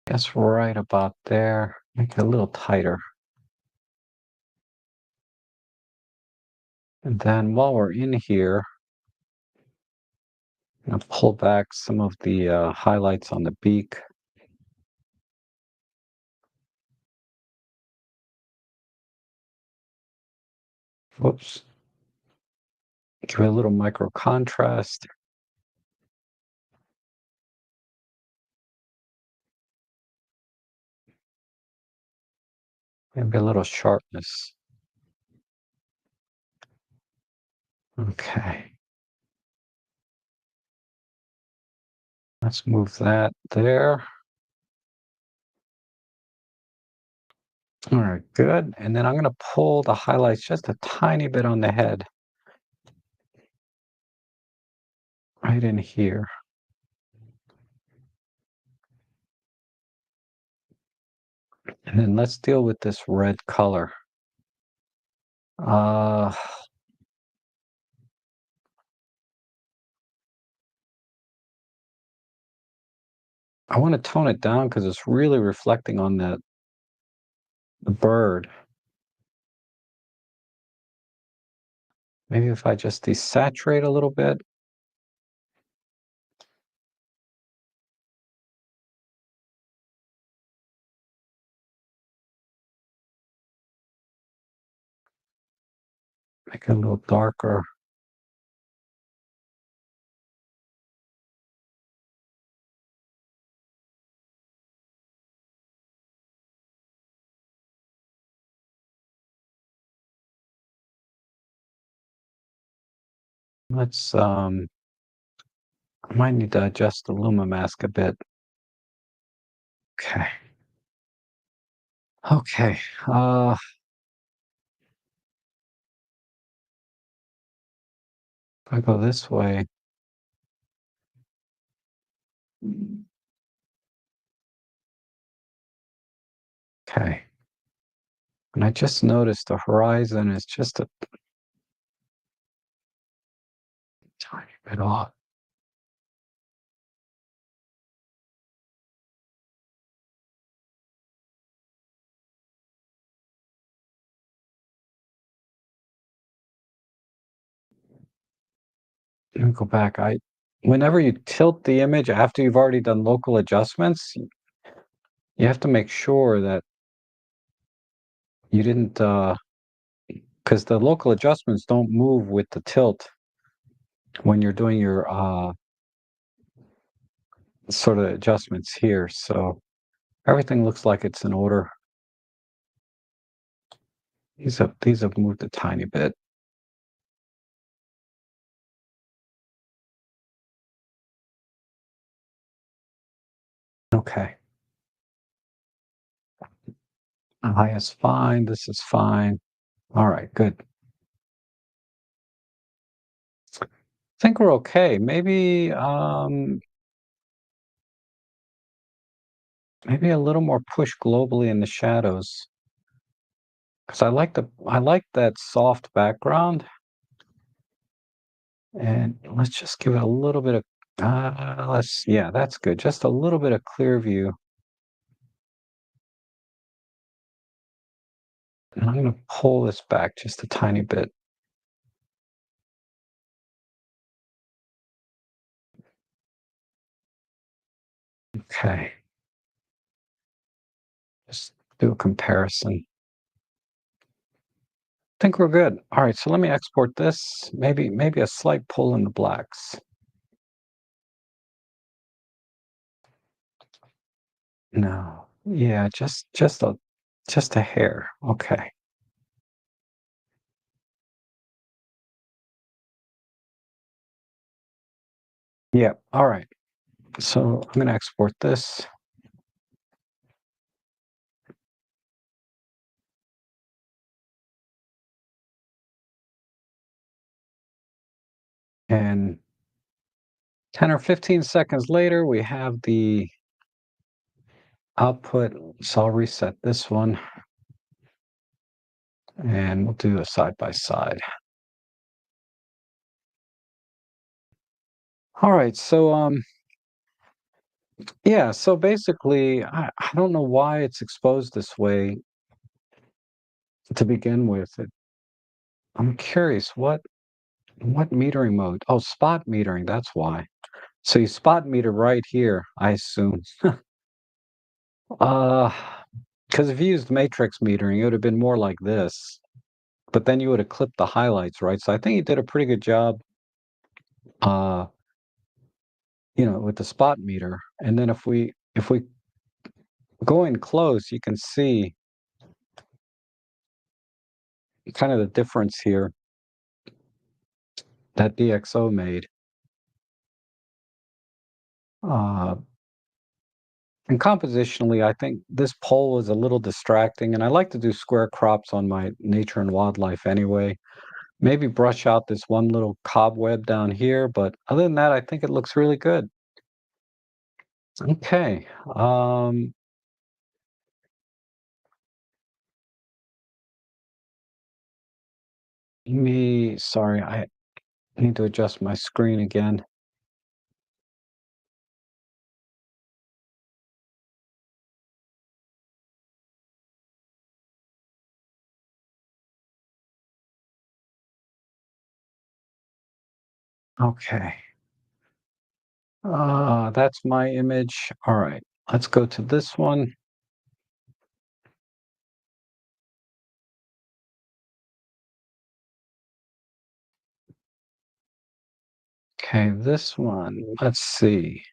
Guess right about there. Make it a little tighter. And then while we're in here, I'm gonna pull back some of the highlights on the beak. Whoops. Give it a little micro contrast. Maybe a little sharpness. Okay. Let's move that there. All right, good. And then I'm going to pull the highlights just a tiny bit on the head, right in here. And then let's deal with this red color. Uh, I want to tone it down because it's really reflecting on the bird. Maybe if I just desaturate a little bit. Make it a little darker. Let's I might need to adjust the Luma mask a bit. Okay. Okay. If I go this way. Okay. And I just noticed the horizon is just a tiny bit off. Let me go back. Whenever you tilt the image after you've already done local adjustments, you have to make sure that you didn't, because the local adjustments don't move with the tilt when you're doing your sort of adjustments here. So everything looks like it's in order. These have moved a tiny bit. Okay. High is fine. This is fine. All right, good. I think we're okay. Maybe a little more push globally in the shadows. Because I like that soft background. And let's just give it a little bit of yeah, that's good. Just a little bit of clear view. And I'm gonna pull this back just a tiny bit. Okay. Just do a comparison. I think we're good. All right, so let me export this. Maybe a slight pull in the blacks. No. Yeah, just a hair. Okay. Yeah. All right. So I'm going to export this and 10 or 15 seconds later, we have the output. So I'll reset this one and we'll do a side by side. All right. So, yeah, so basically, I don't know why it's exposed this way to begin with. I'm curious, what metering mode? Oh, spot metering, that's why. So you spot meter right here, I assume. Uh, because if you used matrix metering, it would have been more like this. but then you would have clipped the highlights, right? So I think you did a pretty good job, uh, with the spot meter. And then if we go in close, you can see kind of the difference here that DxO made. Uh, and compositionally, I think this pole was a little distracting, and I like to do square crops on my nature and wildlife anyway. Maybe brush out this one little cobweb down here, but other than that, I think it looks really good. Okay. Sorry, I need to adjust my screen again. Okay. That's my image. All right. Let's go to this one. Okay, this one. Let's see.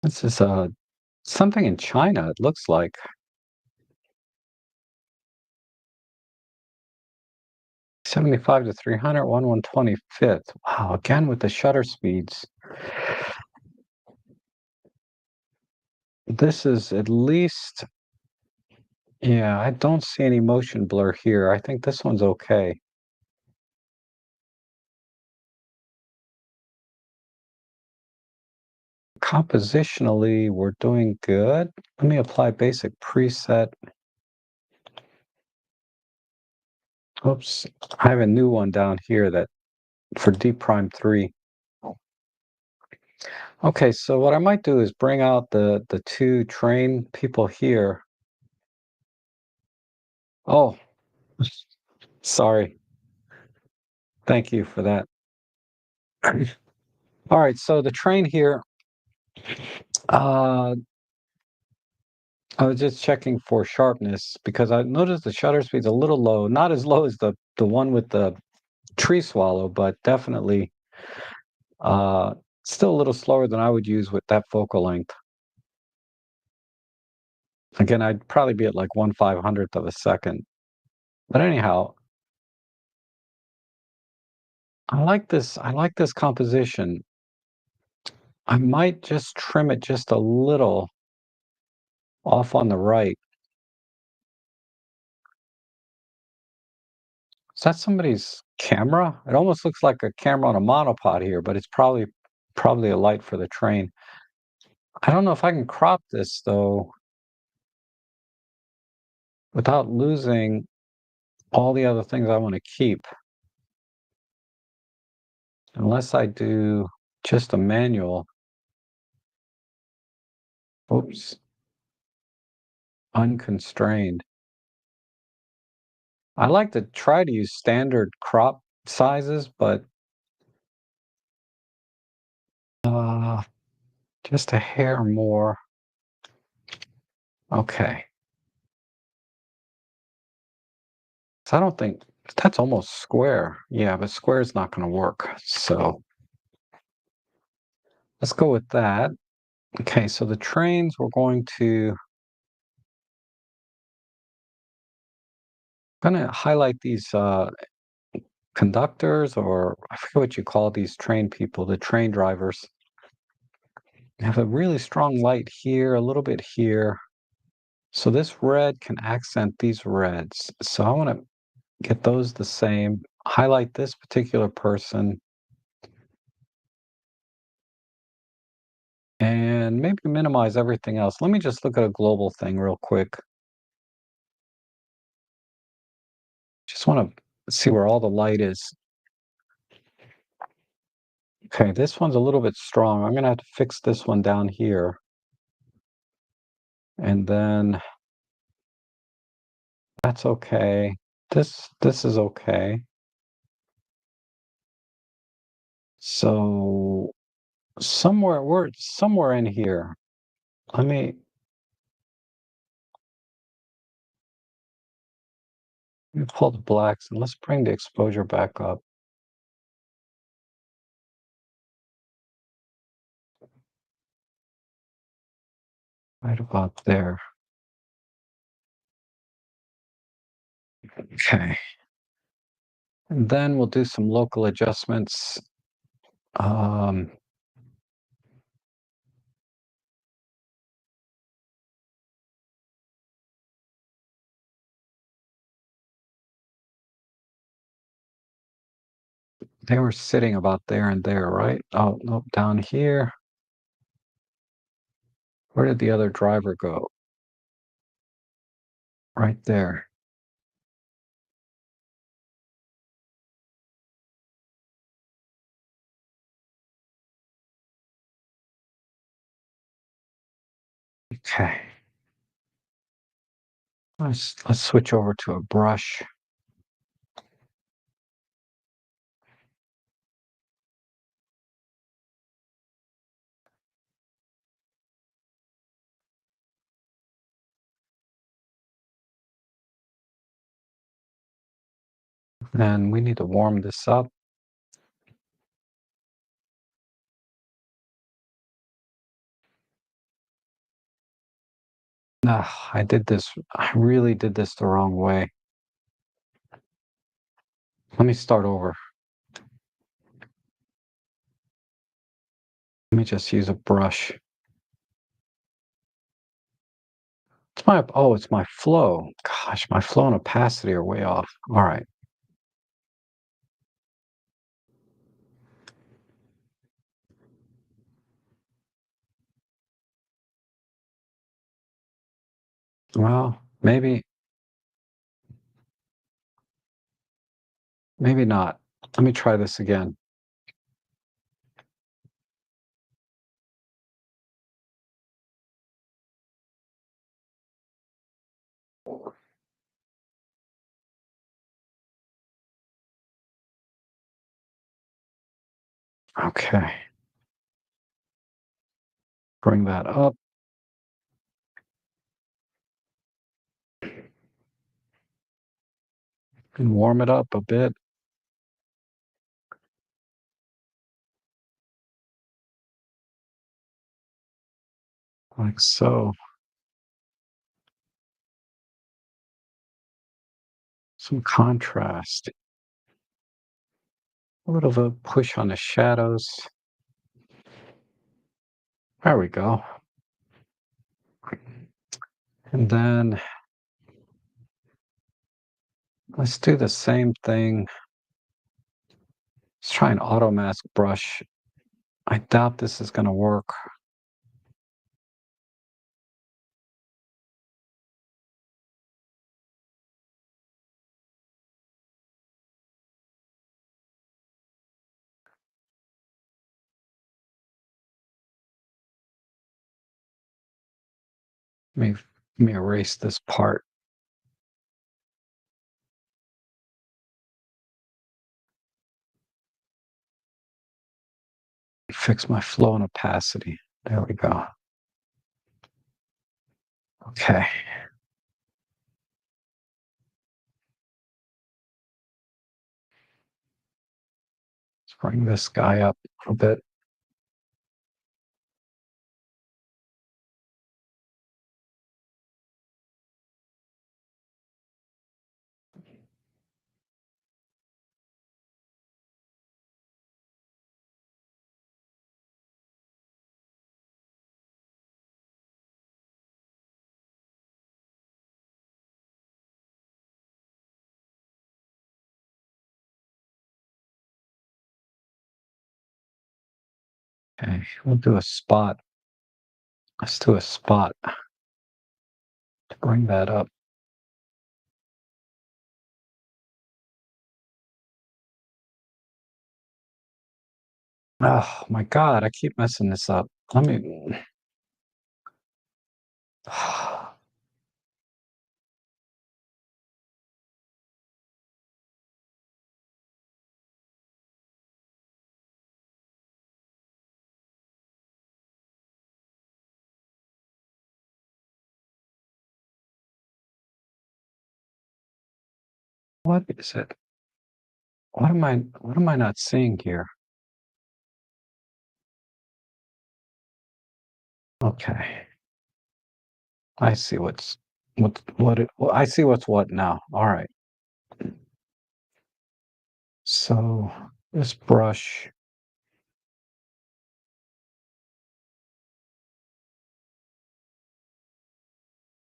This is something in China, it looks like. 75 to 300, 1/125th. Wow, again with the shutter speeds. This is at least, yeah, I don't see any motion blur here. I think this one's okay. Compositionally, we're doing good. Let me apply basic preset. Oops, I have a new one down here that for D prime 3. Okay, so what I might do is bring out the two train people here. Oh, sorry. Thank you for that. All right, so the train here, uh, I was just checking for sharpness because I noticed the shutter speed's a little low, not as low as the one with the tree swallow, but definitely uh, still a little slower than I would use with that focal length. Again, I'd probably be at like 1/500th of a second. But anyhow, I like this. I like this composition. I might just trim it just a little off on the right. Is that somebody's camera? It almost looks like a camera on a monopod here, but it's probably a light for the train. I don't know if I can crop this though without losing all the other things I want to keep. Unless I do just a manual. Oops, unconstrained. I like to try to use standard crop sizes, but uh, just a hair more. Okay. So I don't think that's almost square. Yeah, but square is not going to work. So let's go with that. Okay, so the trains, we're gonna highlight these conductors, or I forget what you call these train people, the train drivers. Have a really strong light here, a little bit here. So this red can accent these reds. So I want to get those the same. Highlight this particular person and maybe minimize everything else. Let me just look at a global thing real quick. Just want to see where all the light is. Okay, this one's a little bit strong. I'm gonna have to fix this one down here. And then that's okay. This is okay. So we're somewhere in here. Let me Let me pull the blacks and let's bring the exposure back up. Right about there. Okay. And then we'll do some local adjustments. Um, they were sitting about there and there, right? Oh, no, down here. Where did the other driver go? Right there. Okay. Let's switch over to a brush. And we need to warm this up. I did this. I really did this the wrong way. Let me start over. Let me just use a brush. It's my flow. Gosh, my flow and opacity are way off. All right. Well, maybe not. Let me try this again. Okay. Bring that up and warm it up a bit, like so. Some contrast. A little bit of push on the shadows. There we go. And then let's do the same thing. Let's try an auto mask brush. I doubt this is going to work. Let me erase this part. Fix my flow and opacity. There we go. Okay. Let's bring this guy up a bit. Okay, we'll do a spot. Let's do a spot to bring that up. Oh my God, I keep messing this up. Let me. What is it? What am I not seeing here? Okay. I see what I see what's what now. All right. So this brush,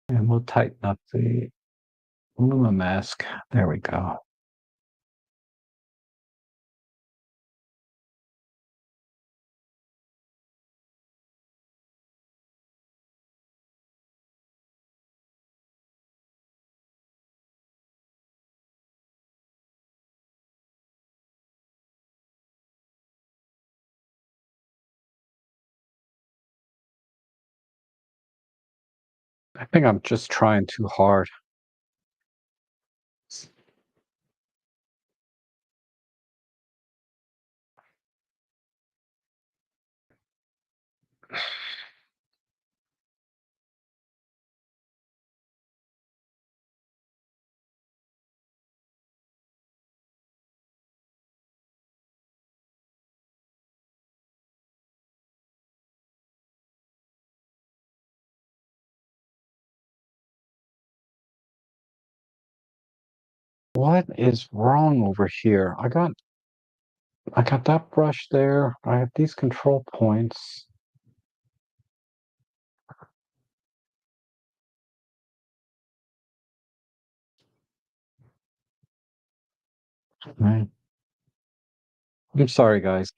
and we'll tighten up the Luma mask. There we go. I think I'm just trying too hard. What is wrong over here? I got that brush there. I have these control points. Right. I'm sorry, guys.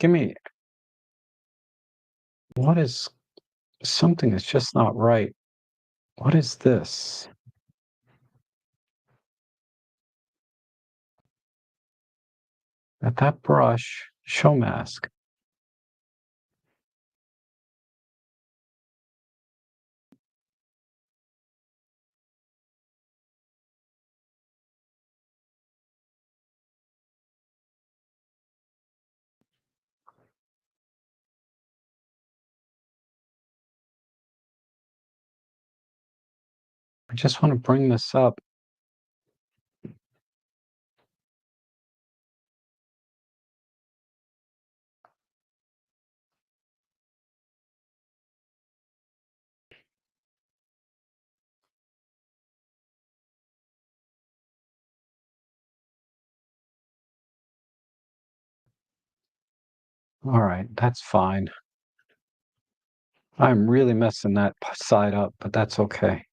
What is something is just not right. What is this? At that brush, show mask. I just want to bring this up. All right, that's fine. I'm really messing that side up, but that's okay.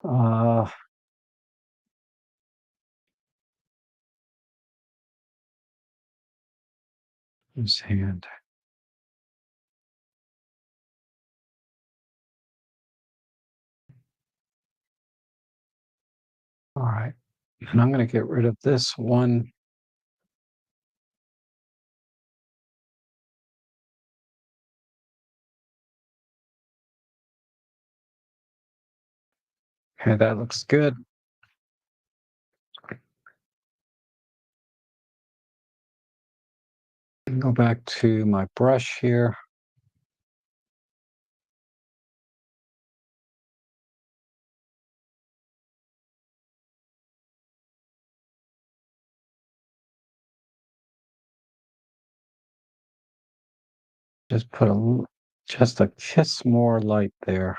Uh, his hand. All right, and I'm going to get rid of this one. Okay, that looks good. Go back to my brush here. Just put just a kiss more light there.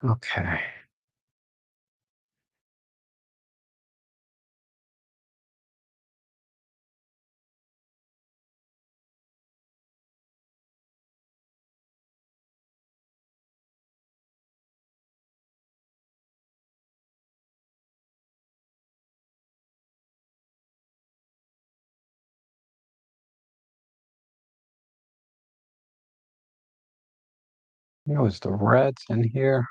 Okay. There was the reds in here.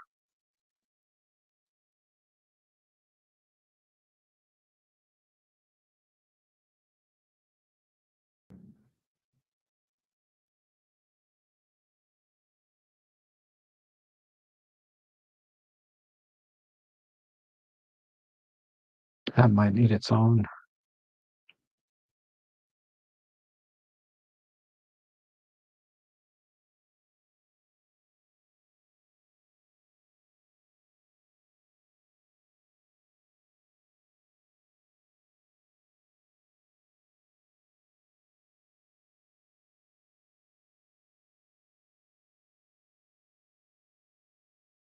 That might need its own.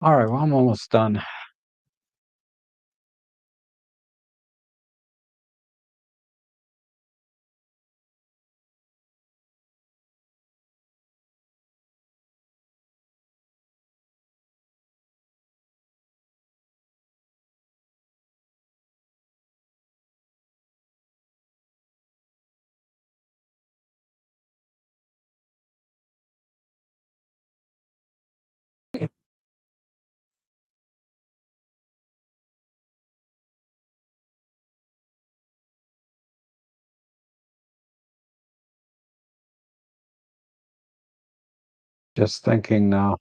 All right, well, I'm almost done. Just thinking now.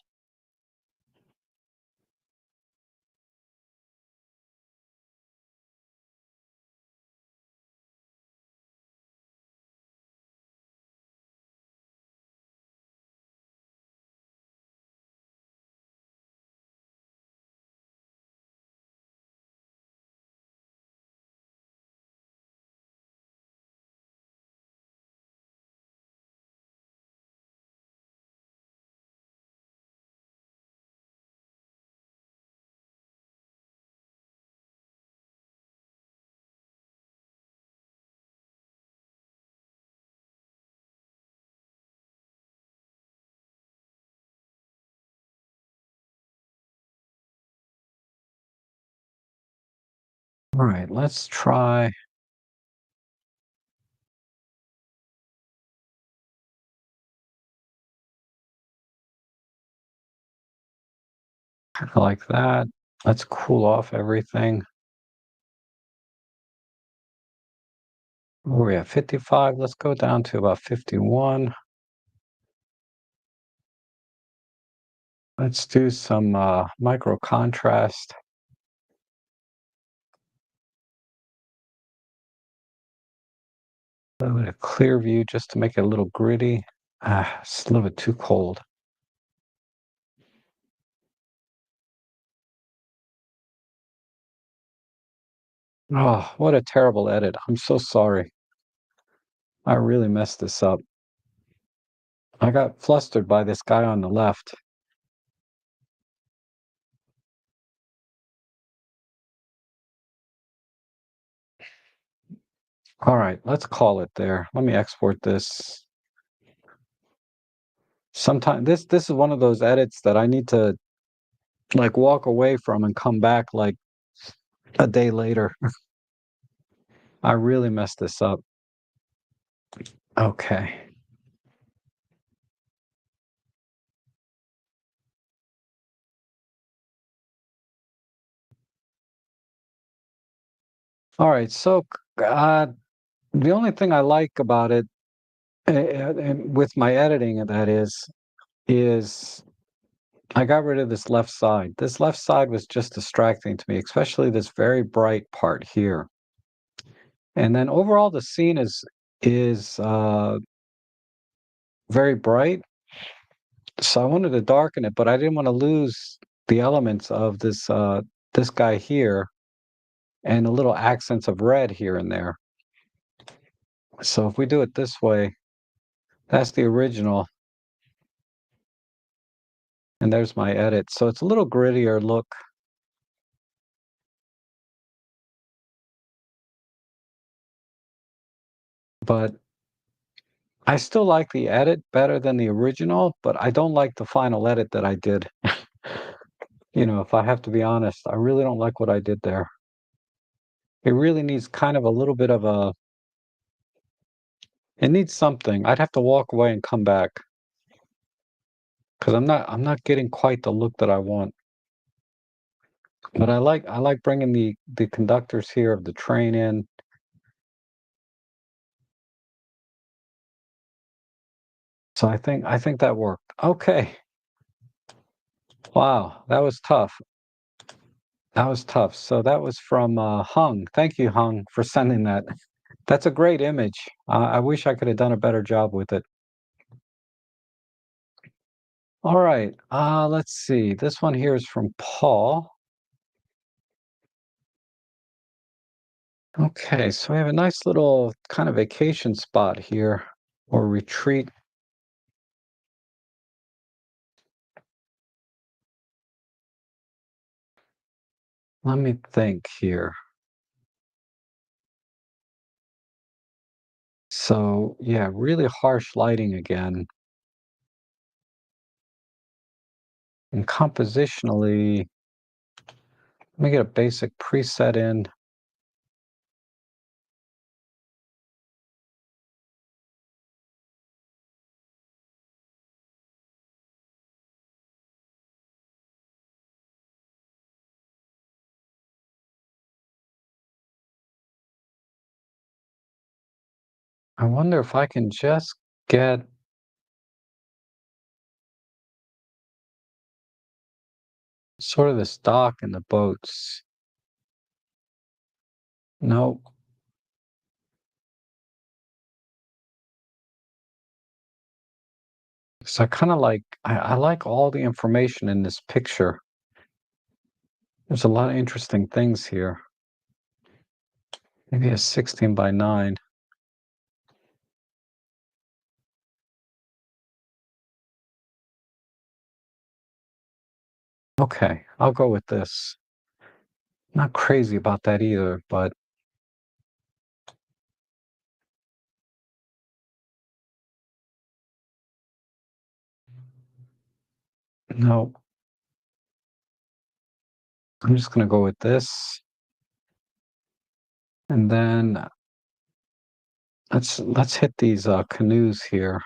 All right, let's try like that. Let's cool off everything. We're at 55. Let's go down to about 51. Let's do some micro contrast. A little bit of clear view just to make it a little gritty. Ah, it's a little bit too cold. Oh, what a terrible edit. I'm so sorry. I really messed this up. I got flustered by this guy on the left. All right, let's call it there. Let me export this. Sometime this is one of those edits that I need to like walk away from and come back like a day later. I really messed this up. Okay. All right. So the only thing I like about it, and with my editing, that is I got rid of this left side. This left side was just distracting to me, especially this very bright part here. And then overall, the scene is very bright. So I wanted to darken it, but I didn't want to lose the elements of this guy here and a little accents of red here and there. So if we do it this way, that's the original, and there's my edit. So it's a little grittier look, but I still like the edit better than the original, but I don't like the final edit that I did. If I have to be honest, I really don't like what I did there. It really needs kind of a little bit of it needs something. I'd have to walk away and come back because I'm not getting quite the look that I want. But I like bringing the conductors here of the train in. So I think that worked. Okay. Wow, that was tough. That was tough. So that was from Hung. Thank you, Hung, for sending that. That's a great image. I wish I could have done a better job with it. All right. Let's see. This one here is from Paul. Okay, so we have a nice little kind of vacation spot here or retreat. Let me think here. So, yeah, really harsh lighting again. And compositionally, let me get a basic preset in. I wonder if I can just get sort of the stock in the boats. No, so I kind of like, I like all the information in this picture. There's a lot of interesting things here. Maybe a 16 by 9. Okay, I'll go with this. Not crazy about that either, but no, I'm just gonna go with this. And then let's hit these canoes here.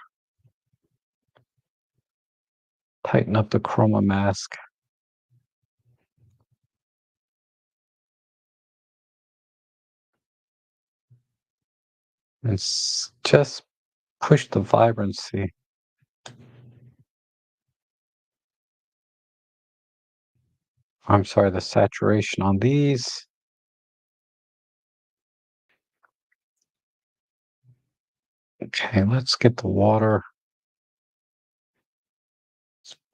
Tighten up the chroma mask. And just push the vibrancy. I'm sorry, the saturation on these. Okay, let's get the water.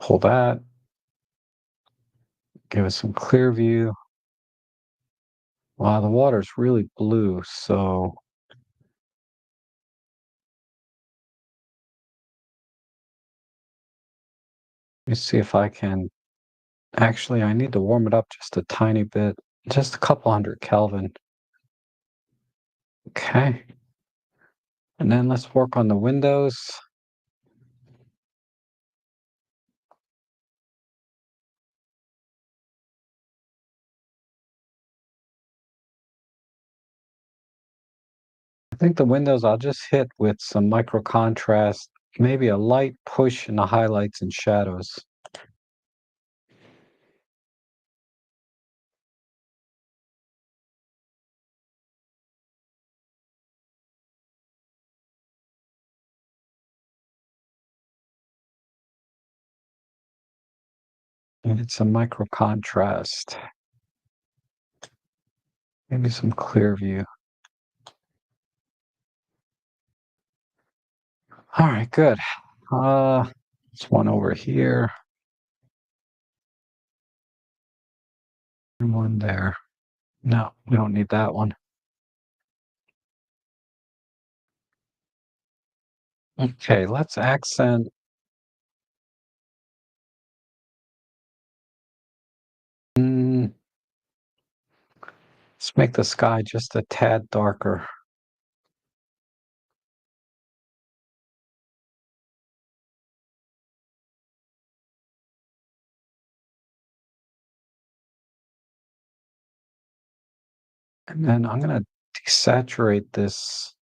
Pull that. Give us some clear view. Wow, the water's really blue, so let me see if I can. Actually, I need to warm it up just a tiny bit, just a couple hundred Kelvin. Okay. And then let's work on the windows. I think the windows I'll just hit with some micro contrast, maybe a light push in the highlights and shadows. And it's a micro contrast, maybe some clear view. All right, good. There's one over here and one there. No, we don't need that one. Okay, let's accent. mm, let's make the sky just a tad darker. And then I'm going to desaturate this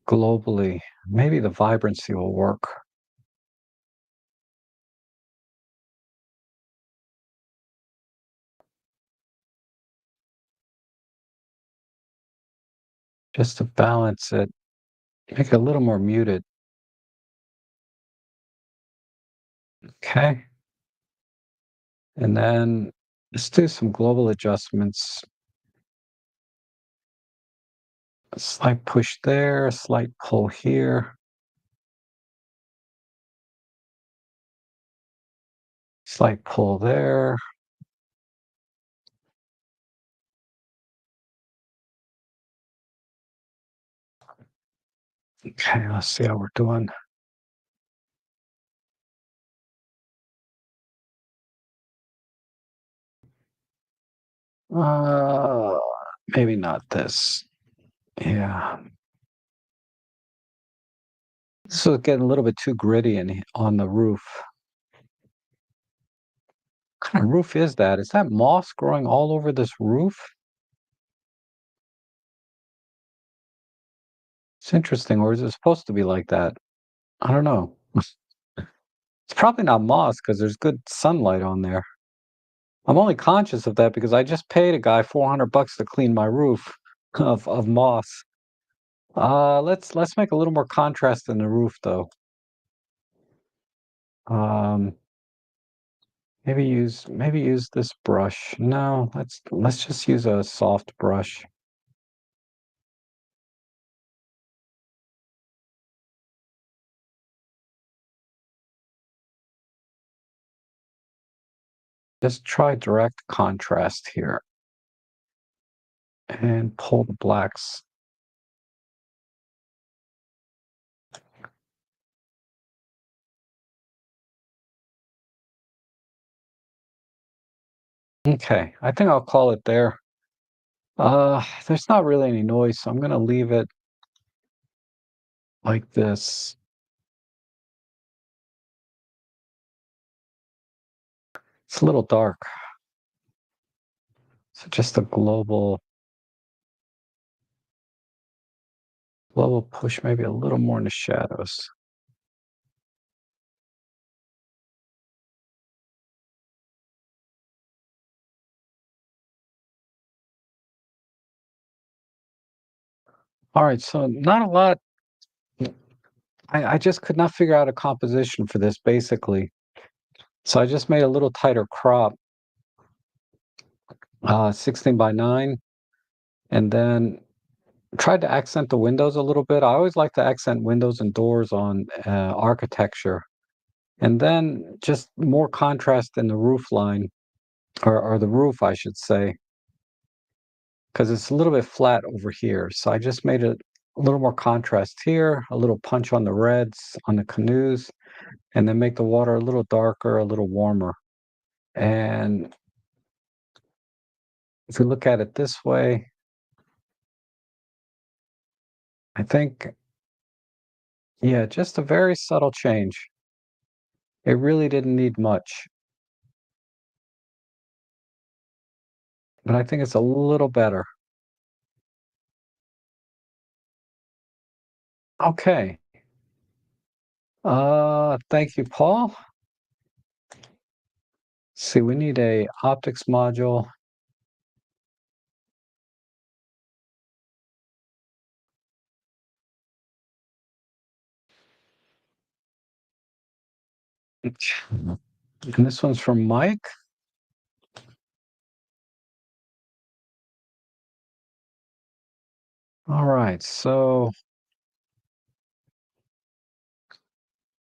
globally. Maybe the vibrancy will work. Just to balance it, make it a little more muted. Okay. And then Let's do some global adjustments. A slight push there, a slight pull here, slight pull there. Okay, let's see how we're doing. Uh, maybe not this. Yeah. This is getting a little bit too gritty on the roof. What kind of roof is that? Is that moss growing all over this roof? It's interesting, or is it supposed to be like that? I don't know. It's probably not moss because there's good sunlight on there. I'm only conscious of that because I just paid a guy 400 bucks to clean my roof of moss. Let's make a little more contrast in the roof though. Um, maybe use this brush. No, let's just use a soft brush. Just try direct contrast here and pull the blacks. Okay, I think I'll call it there. There's not really any noise, so I'm gonna leave it like this. It's a little dark. So just a global push, maybe a little more in the shadows. All right, so not a lot. I just could not figure out a composition for this basically. So I just made a little tighter crop, 16 by 9, and then tried to accent the windows a little bit. I always like to accent windows and doors on architecture. And then just more contrast in the roof line, or the roof, I should say, because it's a little bit flat over here. So I just made it a little more contrast here, a little punch on the reds on the canoes, and then make the water a little darker, a little warmer. And if we look at it this way, I think, yeah, just a very subtle change. It really didn't need much, but I think it's a little better. Okay. Thank you, Paul. See, we need a optics module. And this one's from Mike. All right, so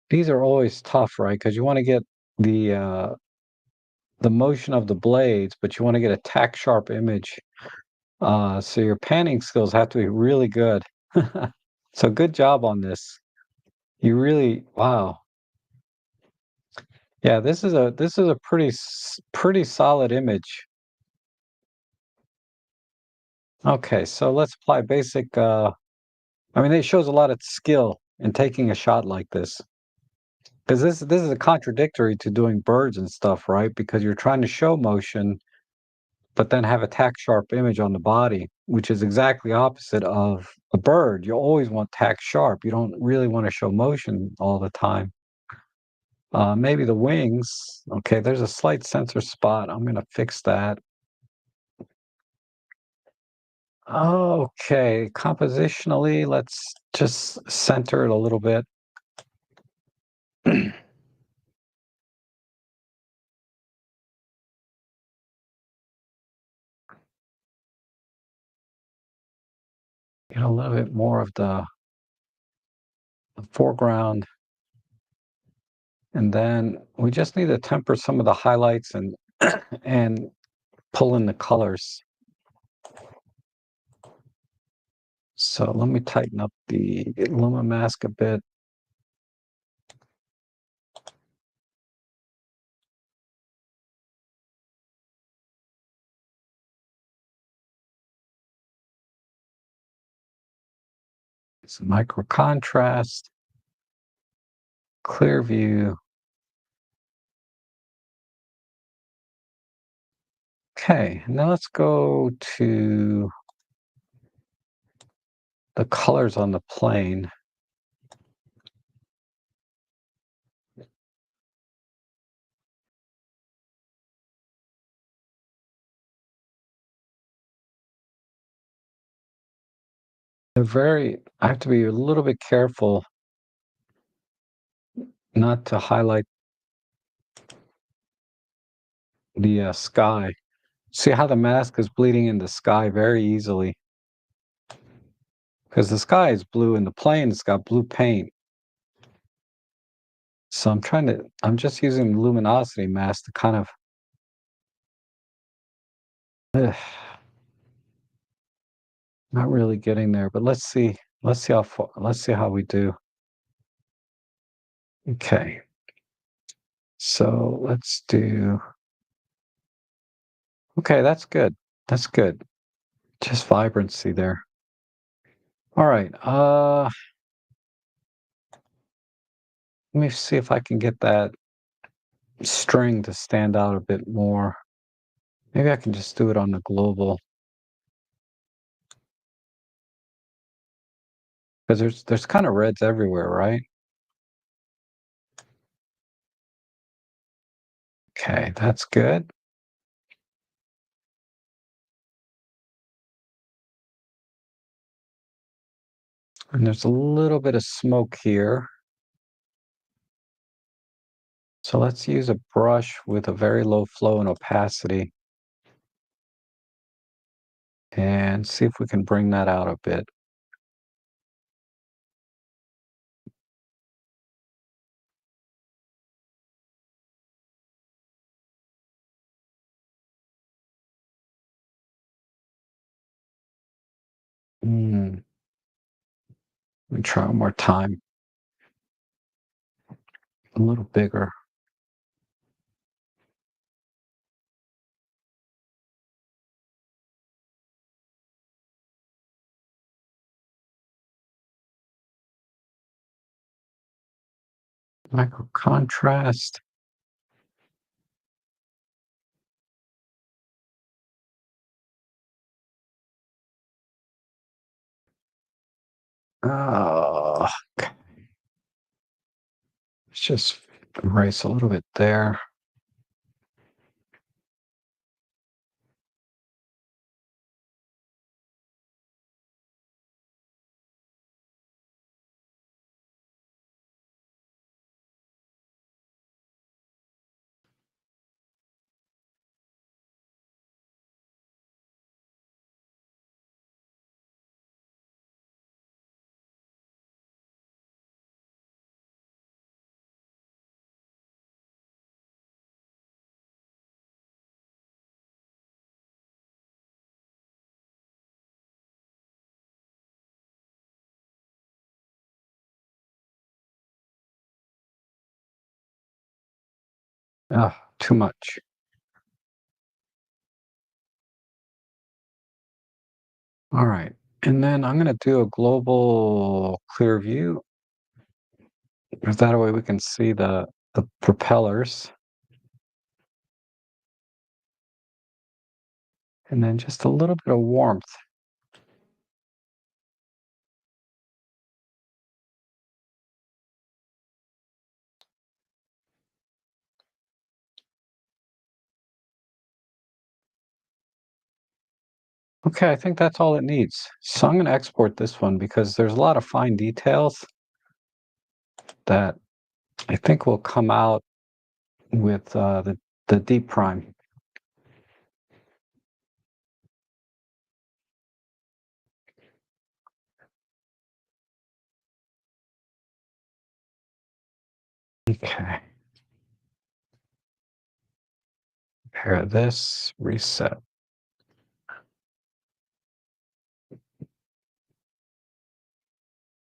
these are always tough, right? Because you want to get the motion of the blades, but you want to get a tack sharp image. So your panning skills have to be really good. So good job on this. You really, wow. Yeah, this is a pretty solid image. Okay, so let's apply basic I mean it shows a lot of skill in taking a shot like this. Because this is a contradictory to doing birds and stuff, right? Because you're trying to show motion, but then have a tack sharp image on the body, which is exactly opposite of a bird. You always want tack sharp. You don't really want to show motion all the time. Maybe the wings. Okay, there's a slight sensor spot. I'm gonna fix that. Okay, compositionally, let's just center it a little bit. get a little bit more of the foreground. And then we just need to temper some of the highlights and pull in the colors. So let me tighten up the Luma mask a bit. It's a micro contrast, clear view. Okay, now let's go to the colors on the plane. I have to be a little bit careful not to highlight the sky. See how the mask is bleeding in the sky very easily because the sky is blue and the plane's got blue paint. So I'm just using the luminosity mask to kind of, ugh, not really getting there, but let's see how we do. Okay. So let's do, okay, that's good. That's good. Just vibrancy there. All right. Let me see if I can get that string to stand out a bit more. Maybe I can just do it on the global because there's kind of reds everywhere, right? Okay, that's good. And there's a little bit of smoke here. So let's use a brush with a very low flow and opacity and see if we can bring that out a bit. Mm, let me try one more time. A little bigger. Micro contrast. Oh, okay. Let's just erase a little bit there. Ah, too much. All right. And then I'm going to do a global clear view because that way we can see the propellers. And then just a little bit of warmth. Okay, I think that's all it needs. So I'm going to export this one because there's a lot of fine details that I think will come out with the deep prime. Okay. Pair this, reset.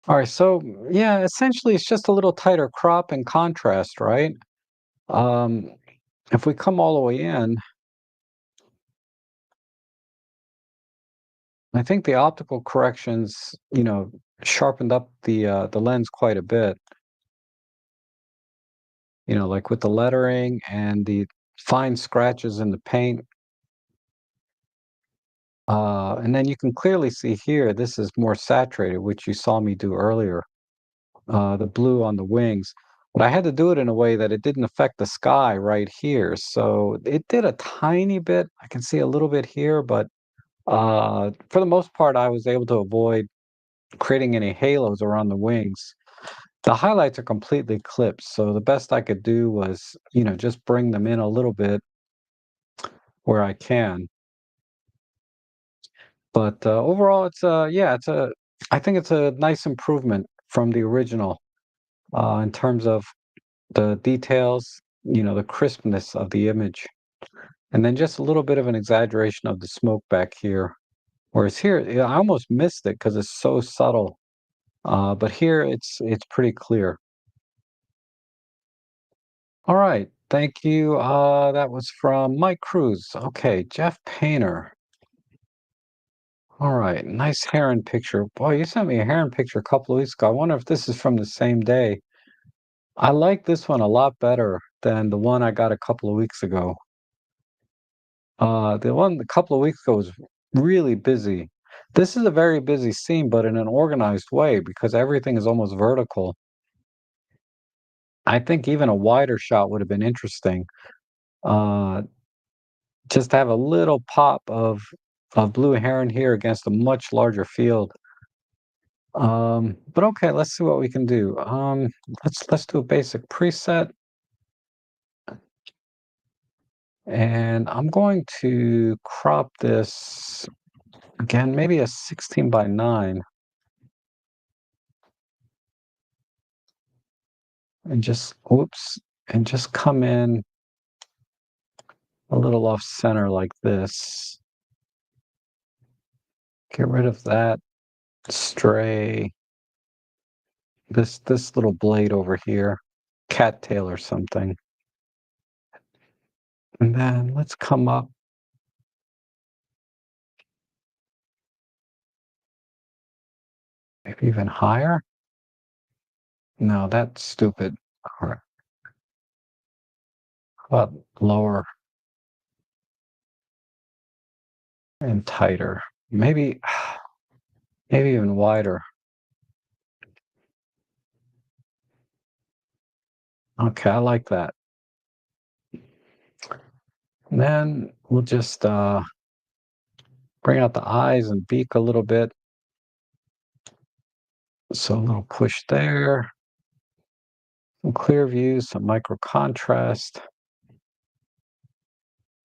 All right, so yeah, essentially it's just a little tighter crop and contrast, right? Um, if we come all the way in, I think the optical corrections, sharpened up the lens quite a bit, like with the lettering and the fine scratches in the paint. And then you can clearly see here, this is more saturated, which you saw me do earlier, the blue on the wings. But I had to do it in a way that it didn't affect the sky right here. So it did a tiny bit. I can see a little bit here, but for the most part, I was able to avoid creating any halos around the wings. The highlights are completely clipped, so the best I could do was, just bring them in a little bit where I can. But overall, yeah, I think it's a nice improvement from the original in terms of the details, the crispness of the image, and then just a little bit of an exaggeration of the smoke back here. Whereas here, yeah, I almost missed it because it's so subtle. But here, it's pretty clear. All right, thank you. That was from Mike Cruz. Okay, Jeff Painter. All right, nice heron picture. Boy, you sent me a heron picture a couple of weeks ago. I wonder if this is from the same day. I like this one a lot better than the one I got a couple of weeks ago. The one a couple of weeks ago was really busy. This is a very busy scene, but in an organized way because everything is almost vertical. I think even a wider shot would have been interesting. Uh, just to have a little pop of blue heron here against a much larger field. But okay, let's see what we can do. Let's do a basic preset, and I'm going to crop this again, maybe a 16 by 9, and just oops, and just come in a little off center like this. Get rid of that stray, this little blade over here, cattail or something. And then let's come up maybe even higher. No, that's stupid. All right, how about lower and tighter. Maybe maybe even wider. Okay, I like that. And then we'll just bring out the eyes and beak a little bit. So a little push there. Some clear views, some micro contrast.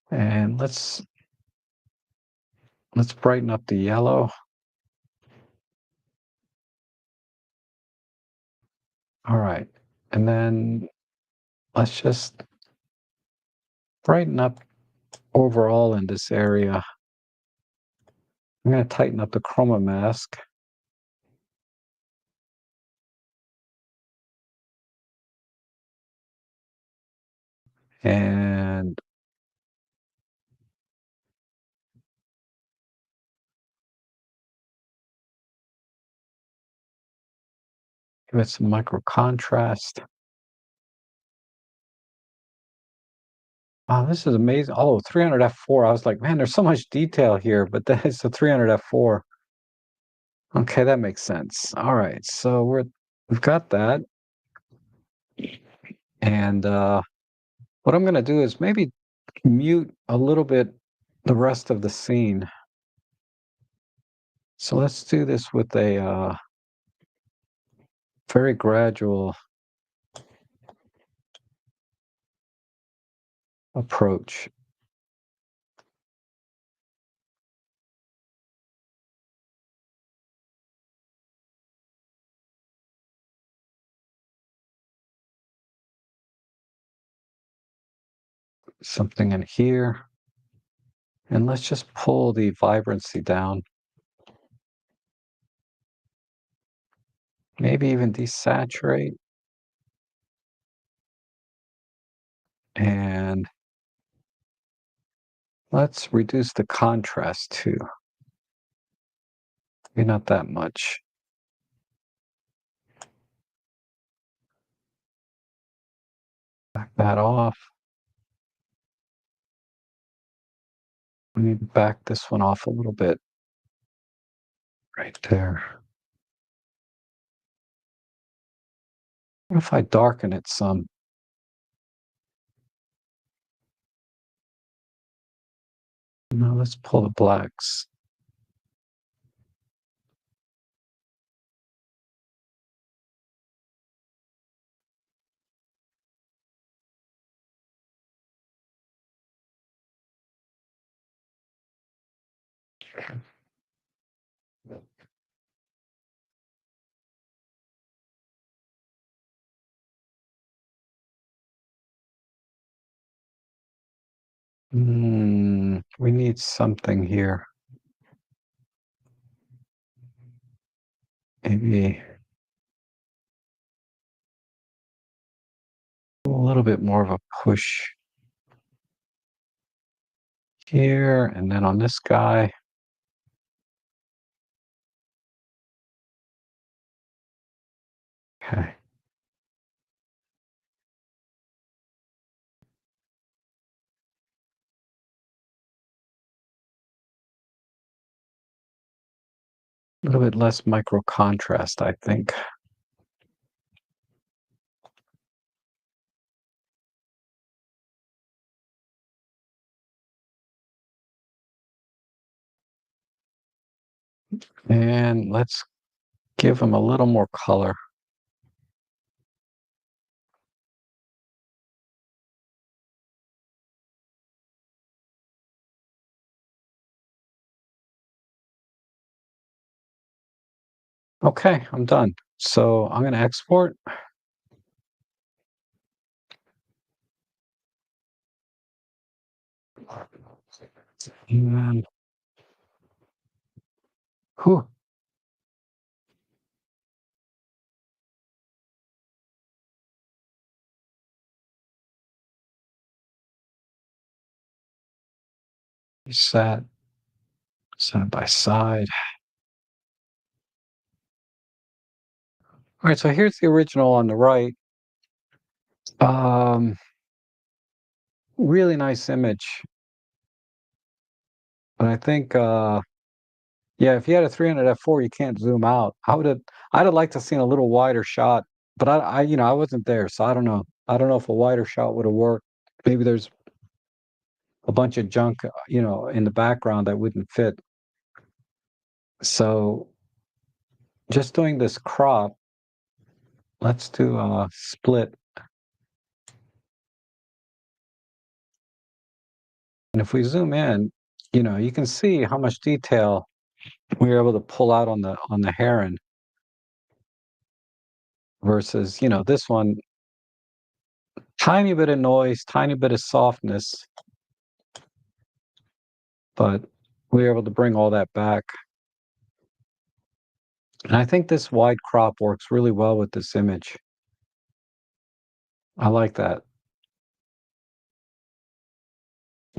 And let's brighten up the yellow. All right. And then let's just brighten up overall in this area. I'm going to tighten up the chroma mask. And give it some micro contrast. Wow, this is amazing. Oh, 300 f4. I was like, man, there's so much detail here, but that is a 300 f4. Okay, that makes sense. All right, so we've got that, and what I'm gonna do is maybe mute a little bit the rest of the scene. So let's do this with a very gradual approach. something in here. And let's just pull the vibrancy down. Maybe even desaturate. And let's reduce the contrast too. Maybe not that much. Back that off. We need to back this one off a little bit. Right there. What if I darken it some? Now let's pull the blacks. We need something here. Maybe a little bit more of a push here, and then on this guy. Okay. A little bit less micro contrast, I think. And let's give him a little more color. Okay, I'm done. So I'm going to export. And whew, set side by side. All right, so here's the original on the right. Um, really nice image, but I think yeah, if you had a 300 f4, you can't zoom out. I'd have liked to seen a little wider shot, but I wasn't there, so I don't know. I don't know if a wider shot would have worked. Maybe there's a bunch of junk, in the background that wouldn't fit. So just doing this crop, let's do a split. And if we zoom in, you can see how much detail we were able to pull out on the heron versus, this one, tiny bit of noise, tiny bit of softness, but we were able to bring all that back. And I think this wide crop works really well with this image. I like that.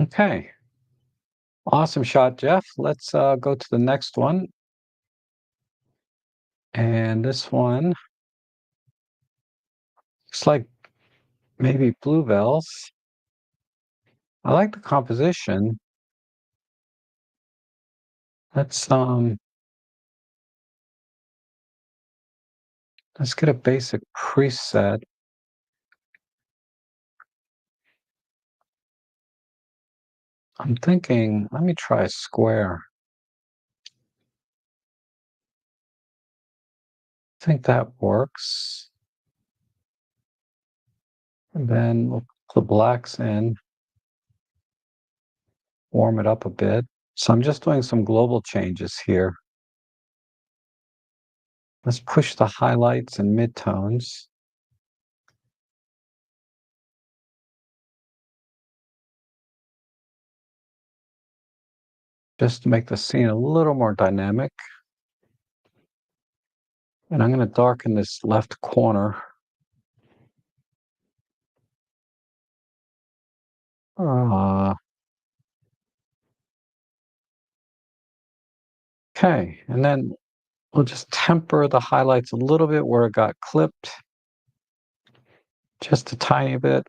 Okay. Awesome shot, Jeff. Let's go to the next one. And this one looks like maybe bluebells. I like the composition. Let's let's get a basic preset. I'm thinking, let me try a square. I think that works. And then we'll put the blacks in, warm it up a bit. So I'm just doing some global changes here. Let's push the highlights and midtones. just to make the scene a little more dynamic. And I'm going to darken this left corner. Uh, okay, and then we'll just temper the highlights a little bit where it got clipped, just a tiny bit.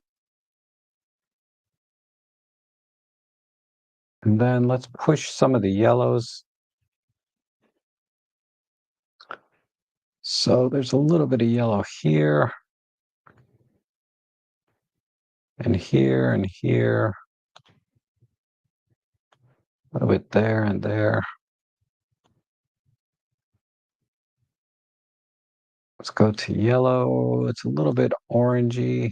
And then let's push some of the yellows. So there's a little bit of yellow here, and here, and here. A little bit there and there. Let's go to yellow. It's a little bit orangey.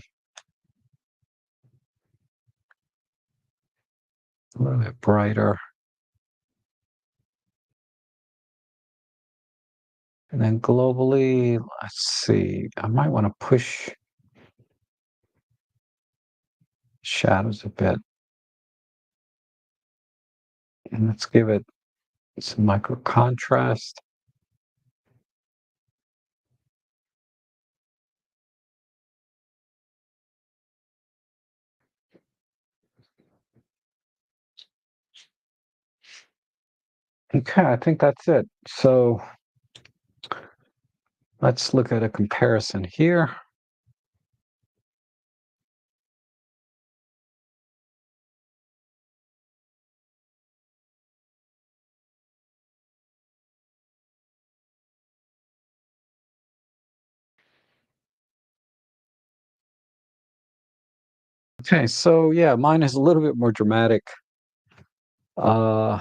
A little bit brighter. And then globally, let's see, I might want to push shadows a bit. And let's give it some micro contrast. Okay, I think that's it. So let's look at a comparison here. Okay, so yeah, mine is a little bit more dramatic. Uh,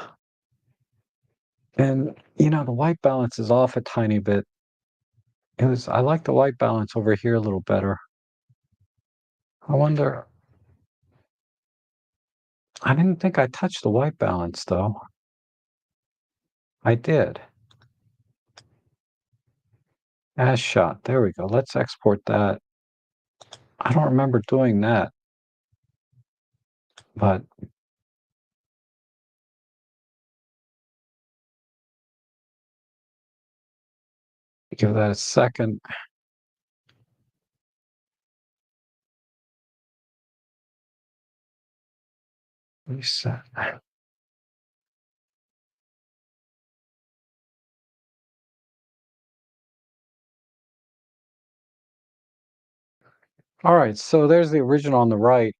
and the white balance is off a tiny bit. I like the white balance over here a little better. I wonder, I didn't think I touched the white balance though. I did. As shot. There we go. Let's export that. I don't remember doing that, but give that a second. Reset. All right, so there's the original on the right.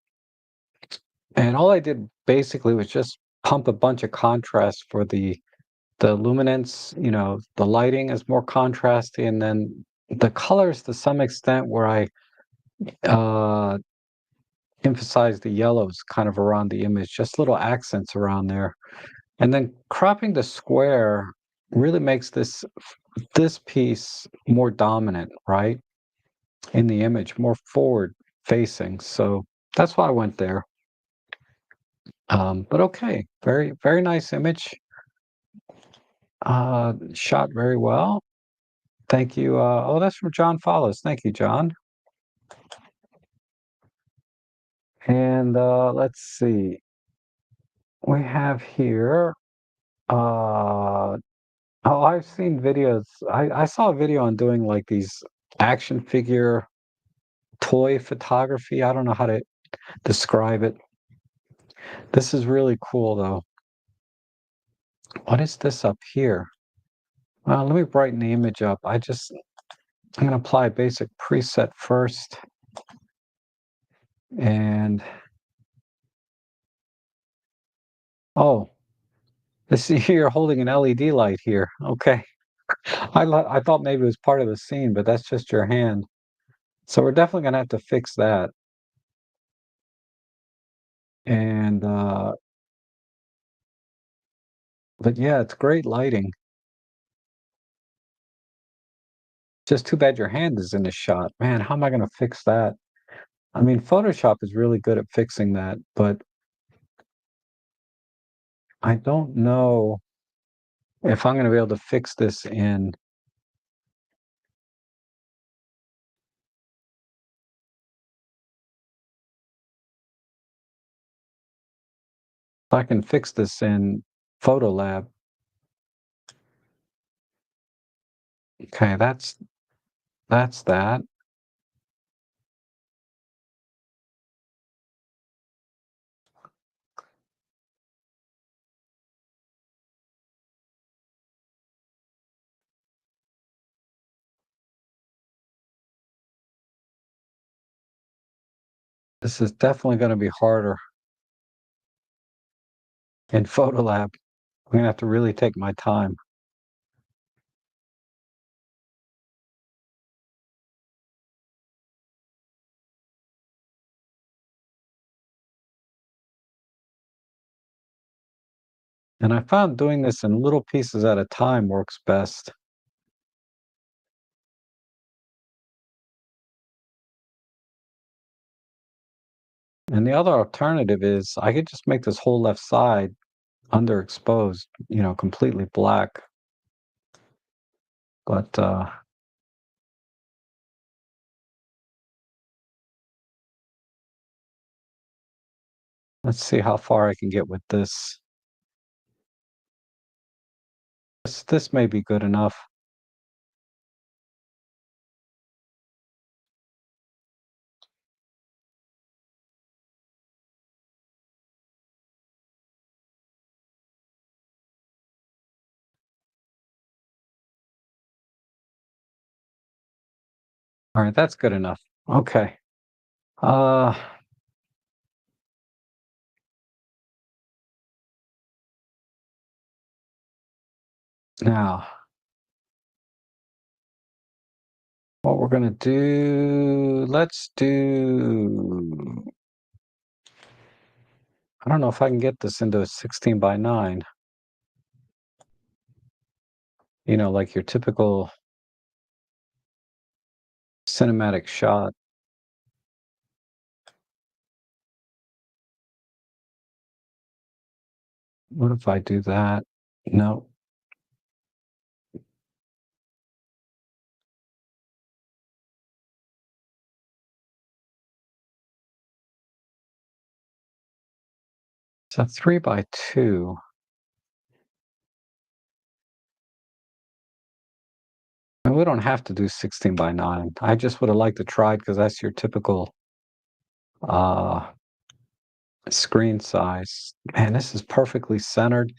And all I did basically was just pump a bunch of contrast for the luminance, the lighting is more contrasty, and then the colors to some extent where I uh emphasize the yellows kind of around the image, just little accents around there. And then cropping the square really makes this piece more dominant, right? In the image, more forward facing. So that's why I went there. But okay, very, very nice image. Shot very well. Thank you. Oh, that's from John Follows. Thank you, John. And let's see. We have here. Uh, oh, I've seen videos. I saw a video on doing like these action figure toy photography. I don't know how to describe it. This is really cool, though. What is this up here? Well, let me brighten the image up. I'm going to apply a basic preset first. And, oh, this you're holding an LED light here. Okay. I thought maybe it was part of the scene, but that's just your hand. So we're definitely going to have to fix that. And, but yeah, it's great lighting. Just too bad your hand is in the shot. Man, how am I going to fix that? I mean, Photoshop is really good at fixing that, but I don't know if I'm going to be able to fix this in. If I can fix this in Photolab. Okay, that's that. This is definitely going to be harder in Photolab. I'm going to have to really take my time. And I found doing this in little pieces at a time works best. And the other alternative is I could just make this whole left side underexposed, completely black. But let's see how far I can get with this. This may be good enough. All right, that's good enough. Okay. Uh Now what we're gonna do, let's do, I don't know if I can get this into a 16 by 9, like your typical cinematic shot. What if I do that? No. It's a 3 by 2. And we don't have to do 16 by 9. I just would have liked to try it because that's your typical uh screen size. Man, this is perfectly centered.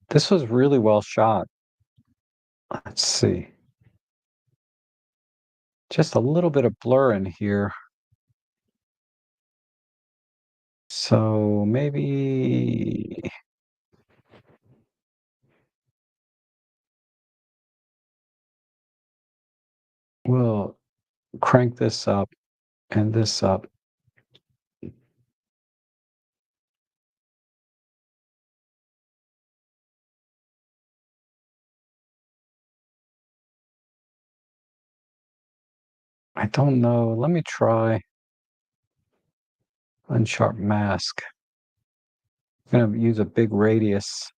This was really well shot. Let's see. Just a little bit of blur in here. So maybe we'll crank this up and this up. I don't know. Let me try unsharp mask. I'm gonna use a big radius.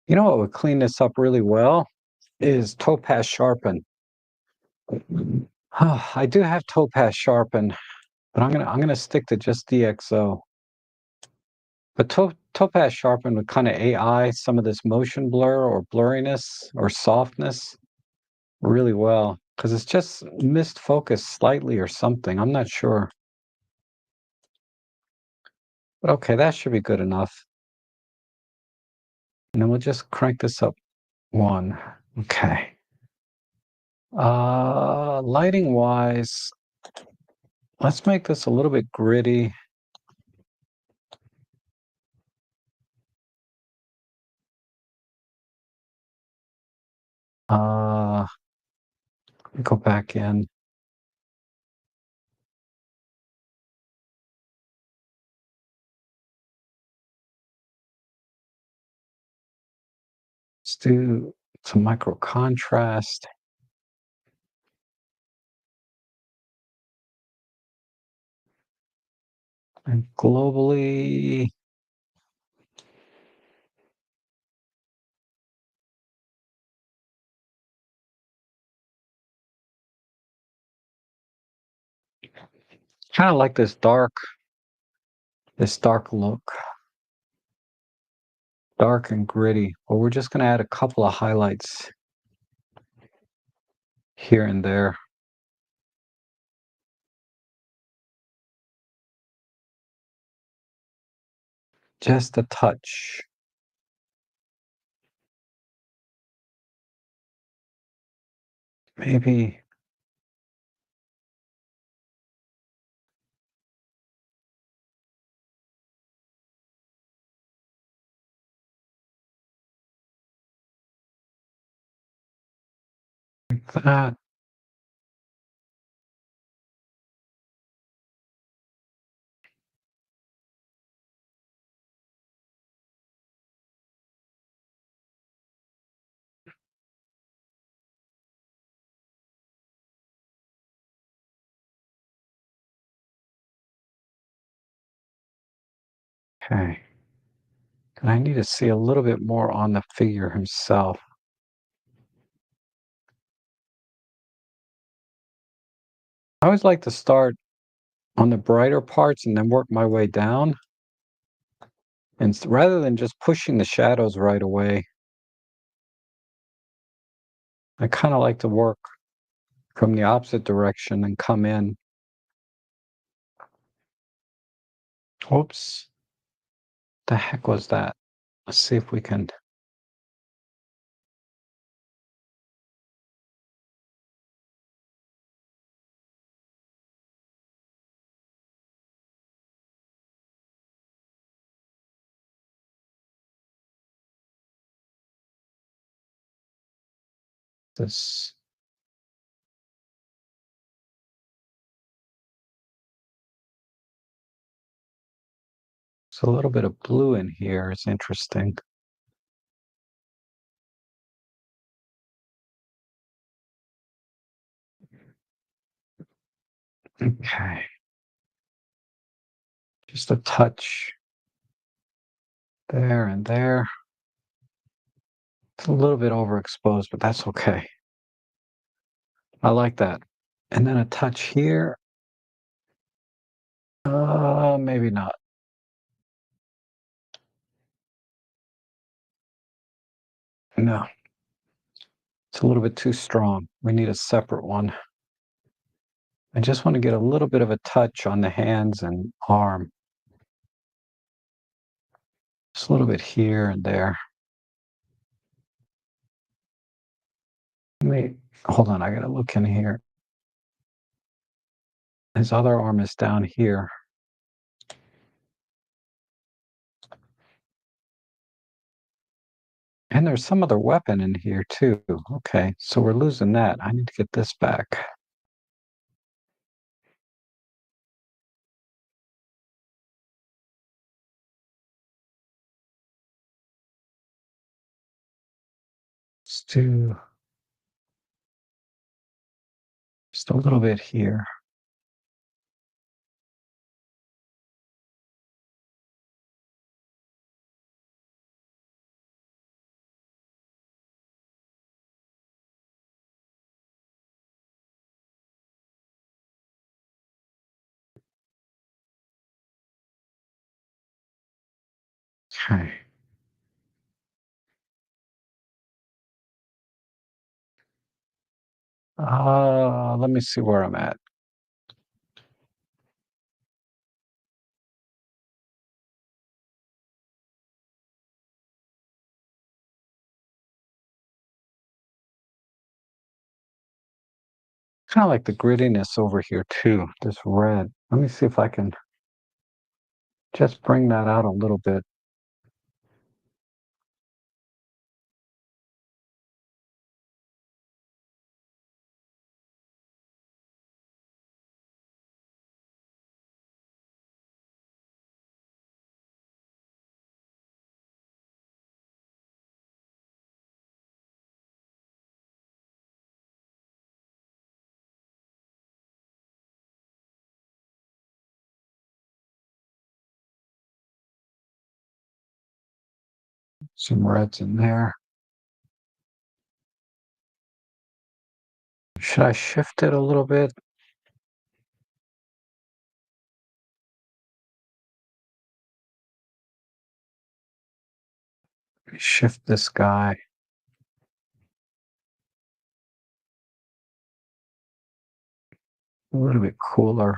You know what would clean this up really well is topaz sharpen. I do have topaz sharpen, but I'm gonna stick to just DxO. But topaz sharpen would kind of AI some of this motion blur or blurriness or softness really well because it's just missed focus slightly or something. I'm not sure. But okay, that should be good enough. And then we'll just crank this up one. Okay. Lighting wise, let's make this a little bit gritty. Uh, go back in. Let's do some micro contrast. And globally, kind of like this dark this dark look, dark and gritty. Well, we're just gonna add a couple of highlights here and there, just a touch. Maybe that. Okay. And I need to see a little bit more on the figure himself. I always like to start on the brighter parts and then work my way down. And rather than just pushing the shadows right away, I kind of like to work from the opposite direction and come in. Oops, the heck was that? Let's see if we can. This. So a little bit of blue in here is interesting. Okay, just a touch there and there. It's a little bit overexposed, but that's okay. I like that. And then a touch here. Maybe not. No, it's a little bit too strong. We need a separate one. I just want to get a little bit of a touch on the hands and arm. Just a little bit here and there. Let me hold on. I gotta look in here. His other arm is down here. And there's some other weapon in here too. Okay, so we're losing that. I need to get this back. Let's do just a little bit here. Okay. Let me see where I'm at. Kind of like the grittiness over here too, this red. Let me see if I can just bring that out a little bit. Some reds in there. Should I shift it a little bit? Shift this guy a little bit cooler.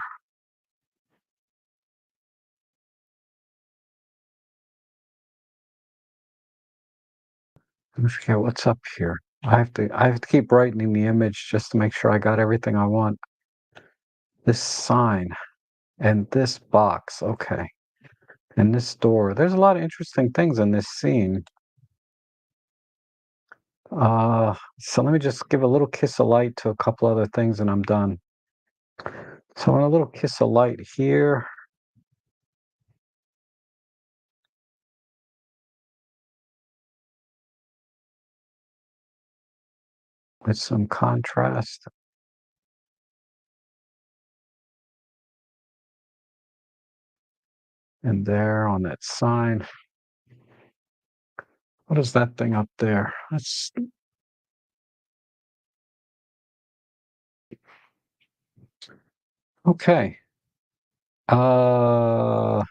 I forget what's up here. I have to keep brightening the image just to make sure I got everything I want. This sign and this box, okay. And this door. There's a lot of interesting things in this scene. So let me just give a little kiss of light to a couple other things and I'm done. So I want a little kiss of light here. With some contrast. And there on that sign. What is that thing up there? That's okay. Uh,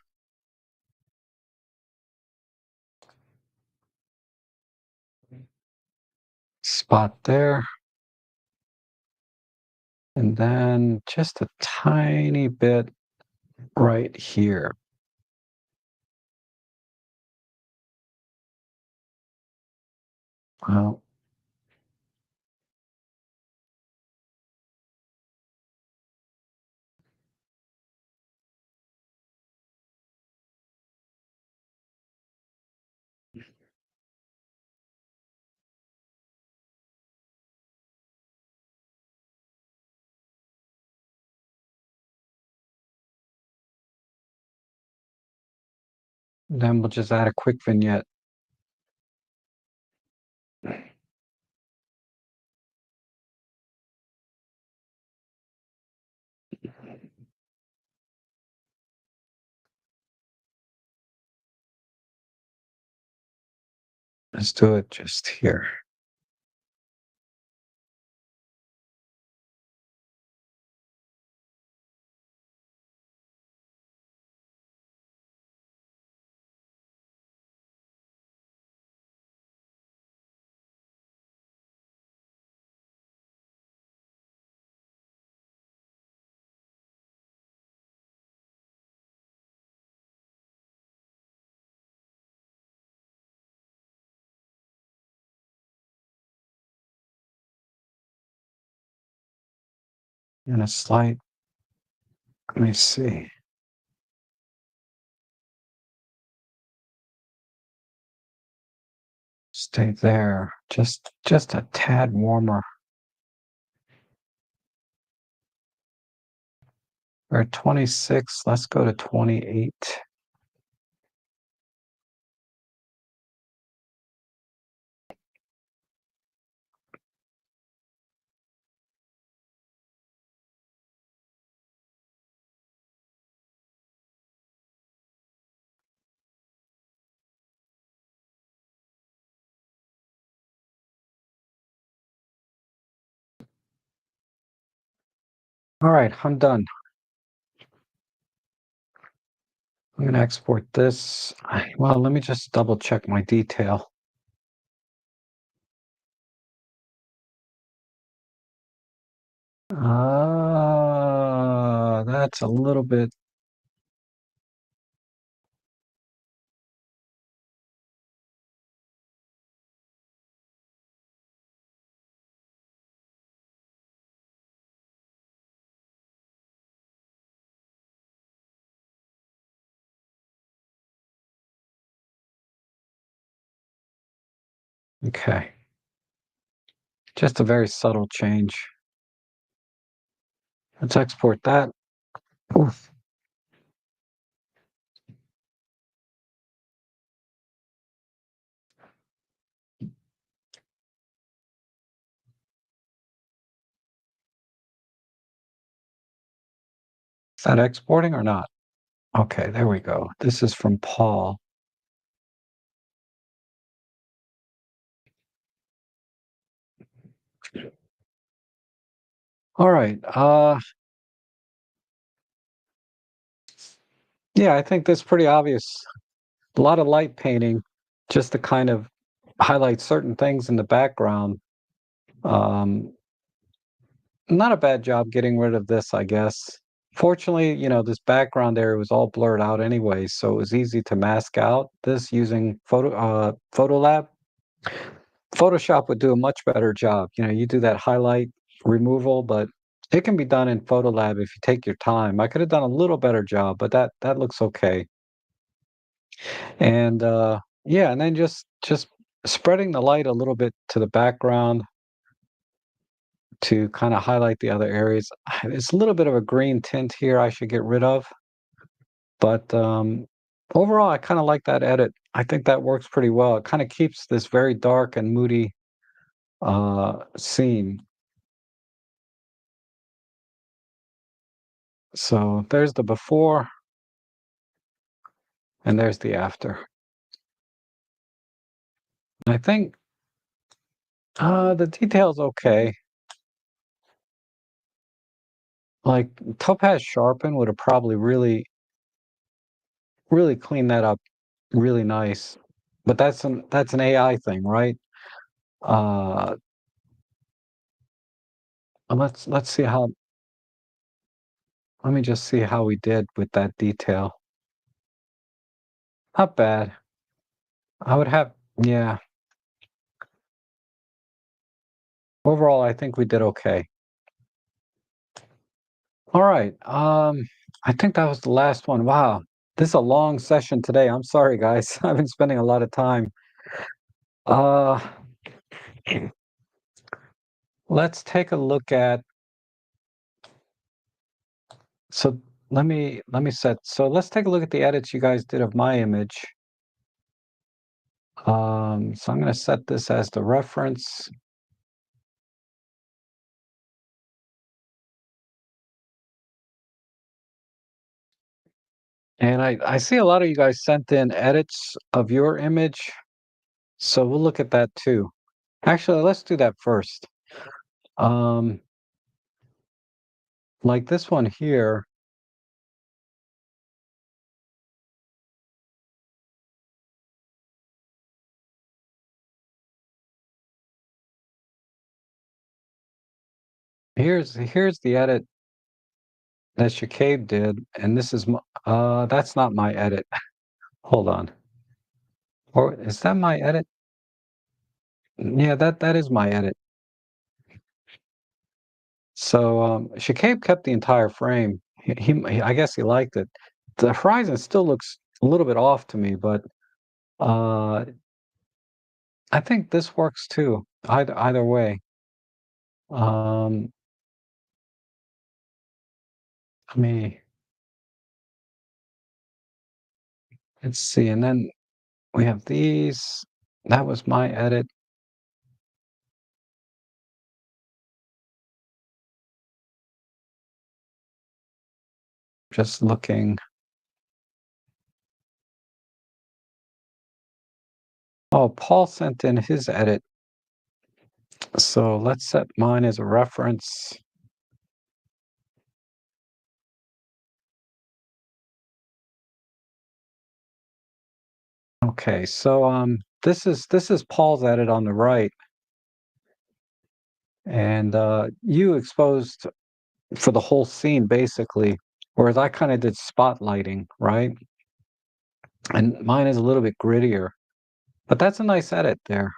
Spot there. And then just a tiny bit right here. Well, then we'll just add a quick vignette. Let's do it just here. And a slight, let me see. Stay there. Just a tad warmer. We're at 26. Let's go to 28. All right, I'm done. I'm going to export this. Well, let me just double check my detail. That's a little bit. Okay. Just a very subtle change. Let's export that. Oof. Is that exporting or not? Okay, there we go. This is from Paul. All right. Yeah, I think that's pretty obvious. A lot of light painting. just to kind of highlight certain things in the background. Um, Not a bad job getting rid of this, I guess. Fortunately, this background area was all blurred out anyway, so it was easy to mask out this using Photolab. Photoshop would do a much better job. You do that highlight removal, but it can be done in Photolab if you take your time. I could have done a little better job, but that looks okay. And yeah, and then just spreading the light a little bit to the background to kind of highlight the other areas. It's a little bit of a green tint here I should get rid of, but overall, I kind of like that edit. I think that works pretty well. It kind of keeps this very dark and moody scene. So there's the before and there's the after. I think the detail's okay. Like Topaz Sharpen would have probably really cleaned that up really nice. But that's an AI thing, right? Uh, let's see how. Let me just see how we did with that detail. Not bad. I would have, yeah. Overall, I think we did okay. All right. I think that was the last one. Wow, this is a long session today. I'm sorry, guys. I've been spending a lot of time. Uh, let's take a look at. So let me set. So let's take a look at the edits you guys did of my image. So I'm going to set this as the reference. And I see a lot of you guys sent in edits of your image, so we'll look at that too. Actually, let's do that first. Um, like this one here, here's the edit that Shakabe did, and this is that's not my edit. Hold on. Or is that my edit? Yeah, that is my edit. So Shakabe kept the entire frame. I guess he liked it. The horizon still looks a little bit off to me, but uh, I think this works too. Either way. Um, let me let's see, and then we have these. That was my edit. Just looking. Oh, Paul sent in his edit. So let's set mine as a reference. Okay, so this is Paul's edit on the right, and you exposed for the whole scene basically, whereas I kind of did spotlighting, right? And mine is a little bit grittier, but that's a nice edit there.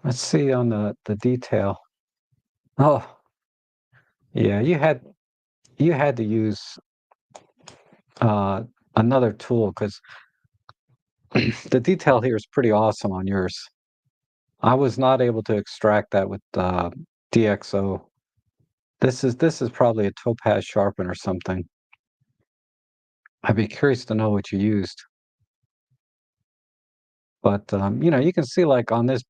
Let's see on the detail. Oh, yeah, you had to use uh another tool because the detail here is pretty awesome on yours. I was not able to extract that with DxO. This is probably a topaz sharpen or something. I'd be curious to know what you used. But you can see like on this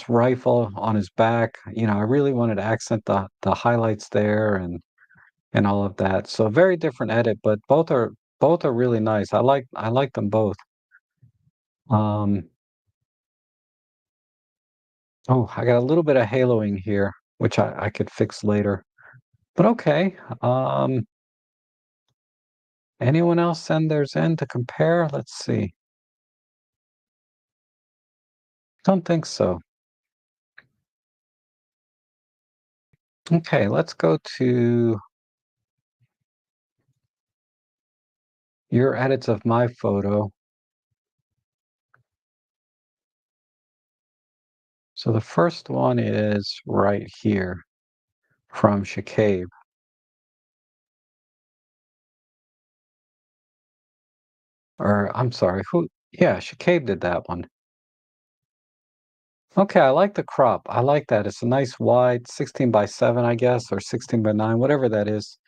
rifle on his back, I really wanted to accent the highlights there and all of that. So very different edit, but both are really nice. I like them both. Um, oh, I got a little bit of haloing here, which I could fix later. But okay. Anyone else send theirs in to compare? Let's see. Don't think so. Okay, let's go to your edits of my photo. So the first one is right here from Shikabe. Or I'm sorry, who? Yeah, Shikabe did that one. Okay, I like the crop. I like that. It's a nice wide 16 by 7, I guess, or 16 by 9, whatever that is.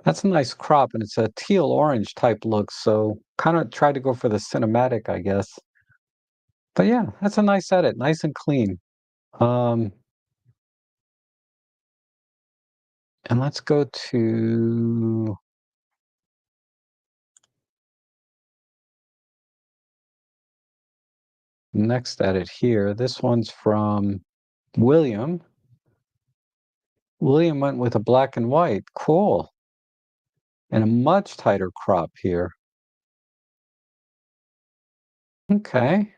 That's a nice crop, and it's a teal orange type look. So kind of try to go for the cinematic, I guess. But yeah, that's a nice edit, nice and clean. Um, and let's go to next edit here. This one's from William. William went with a black and white. Cool. And a much tighter crop here. Okay.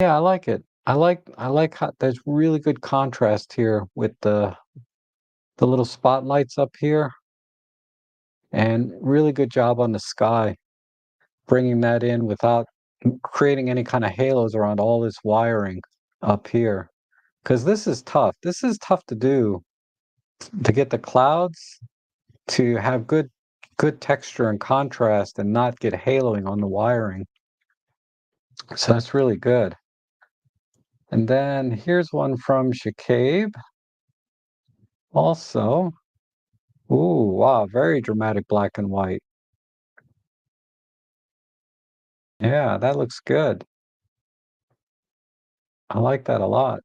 Yeah, I like it. I like how there's really good contrast here with the little spotlights up here, and really good job on the sky, bringing that in without creating any kind of halos around all this wiring up here. Because this is tough. This is tough to do, to get the clouds to have good texture and contrast and not get haloing on the wiring. So that's really good. And then here's one from Shikabe. Also, ooh, wow, very dramatic black and white. Yeah, that looks good. I like that a lot.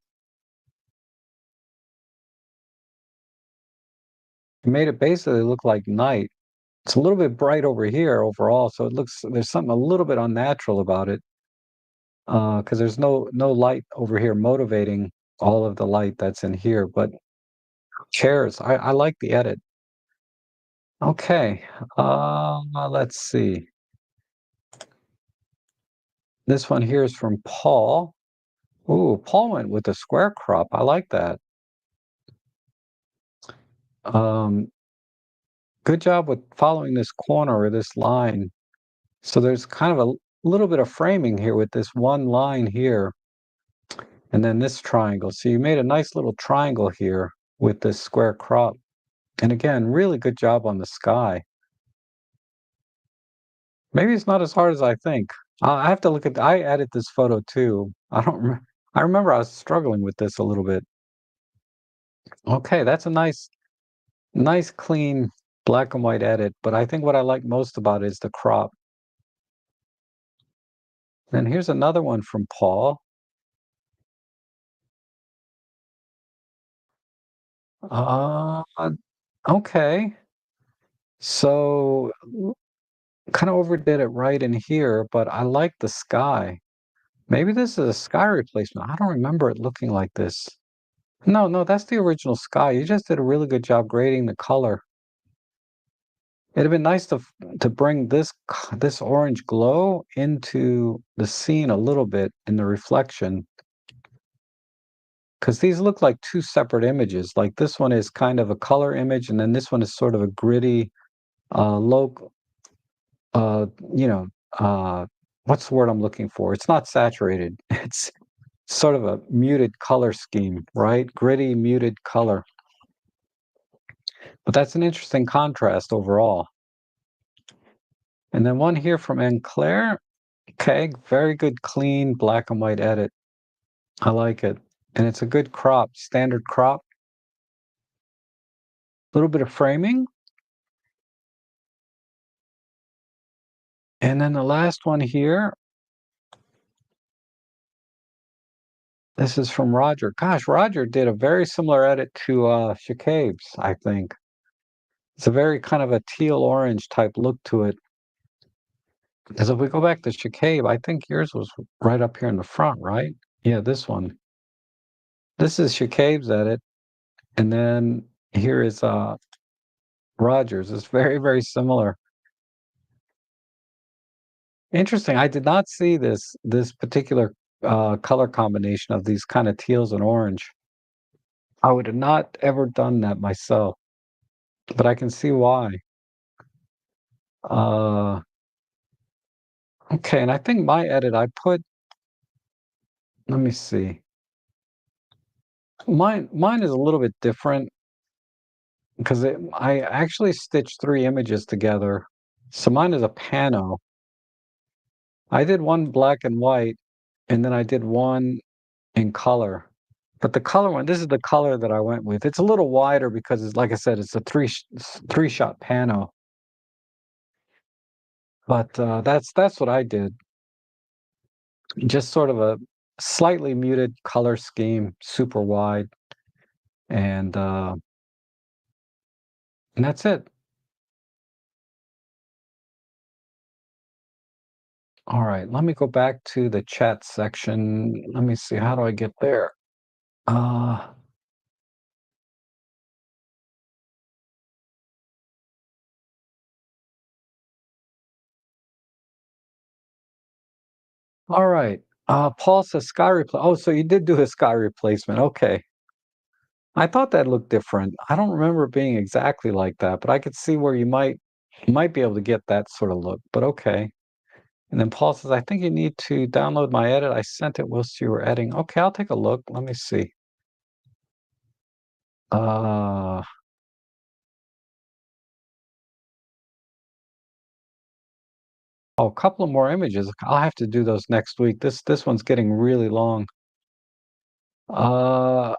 It made it basically look like night. It's a little bit bright over here overall, so it looks there's something a little bit unnatural about it. Because there's no light over here motivating all of the light that's in here. But chairs, I like the edit. Okay, let's see. This one here is from Paul. Ooh, Paul went with the square crop. I like that. Um, Good job with following this corner or this line. So there's kind of a little bit of framing here with this one line here, and then this triangle. So you made a nice little triangle here with this square crop. And again, really good job on the sky. Maybe it's not as hard as I think. I have to look at. I added this photo too. I don't. I remember I was struggling with this a little bit. Okay, that's a nice, clean black and white edit. But I think what I like most about it is the crop. And here's another one from Paul. Uh, okay. So kind of overdid it right in here, but I like the sky. Maybe this is a sky replacement. I don't remember it looking like this. No, no, that's the original sky. You just did a really good job grading the color. It'd have been nice to bring this orange glow into the scene a little bit in the reflection, because these look like two separate images. Like this one is kind of a color image, and then this one is sort of a gritty, low, uh, you know, uh, what's the word I'm looking for? It's not saturated. It's sort of a muted color scheme, right? Gritty, muted color. But that's an interesting contrast overall. And then one here from Anne Claire. Okay, very good, clean black and white edit. I like it. And it's a good crop, standard crop. A little bit of framing. And then the last one here, this is from Roger. Gosh, Roger did a very similar edit to Shikabe's, I think. It's a very kind of a teal orange type look to it. Because if we go back to Shikabe, I think yours was right up here in the front, right? Yeah, this one. This is Shikabe's edit. And then here is Rogers. It's very, very similar. Interesting. I did not see this particular color combination of these kind of teals and orange. I would have not ever done that myself, but I can see why. Uh, okay, and I think my edit I put. Let me see. Mine is a little bit different because I actually stitched three images together. So mine is a pano. I did one black and white, and then I did one in color. But the color one, this is the color that I went with. It's a little wider because it's like I said, it's a three shot pano. But that's what I did. Just sort of a slightly muted color scheme, super wide, and uh, and that's it. All right, let me go back to the chat section. Let me see, how do I get there? Uh, all right. Paul says sky replace. Oh, so you did do a sky replacement. Okay. I thought that looked different. I don't remember it being exactly like that, but I could see where you might be able to get that sort of look. But okay. And then Paul says, I think you need to download my edit. I sent it whilst you were editing. Okay, I'll take a look. Let me see. Uh, oh, a couple of more images. I'll have to do those next week. This one's getting really long. Uh,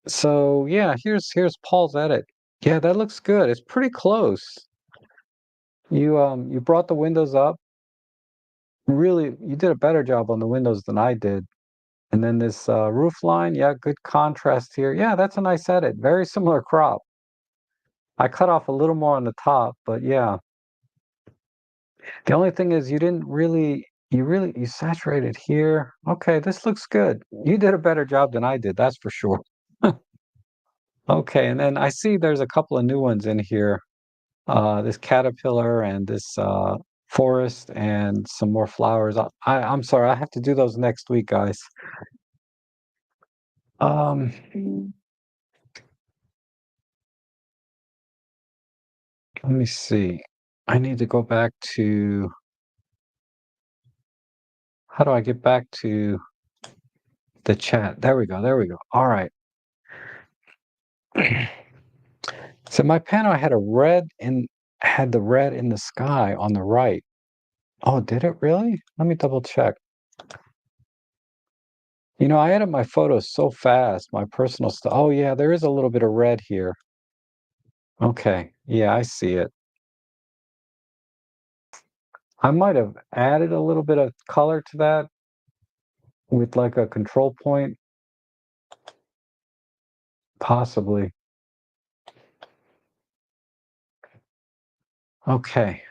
so yeah, here's Paul's edit. Yeah, that looks good. It's pretty close. You brought the windows up. Really, you did a better job on the windows than I did. And then this roof line, yeah, good contrast here. Yeah, that's a nice edit. Very similar crop. I cut off a little more on the top, but yeah. The only thing is you didn't really, you saturated here. Okay, this looks good. You did a better job than I did, that's for sure. Okay, and then I see there's a couple of new ones in here. This caterpillar and this forest and some more flowers. I'm sorry, I have to do those next week, guys. Um, let me see. I need to go back to, how do I get back to the chat? There we go. There we go. All right. So my panel had the red in the sky on the right. Oh, did it really? Let me double check. You know, I edit my photos so fast, my personal stuff. Oh yeah, there is a little bit of red here. Okay. Yeah, I see it. I might have added a little bit of color to that with like a control point, possibly. Okay.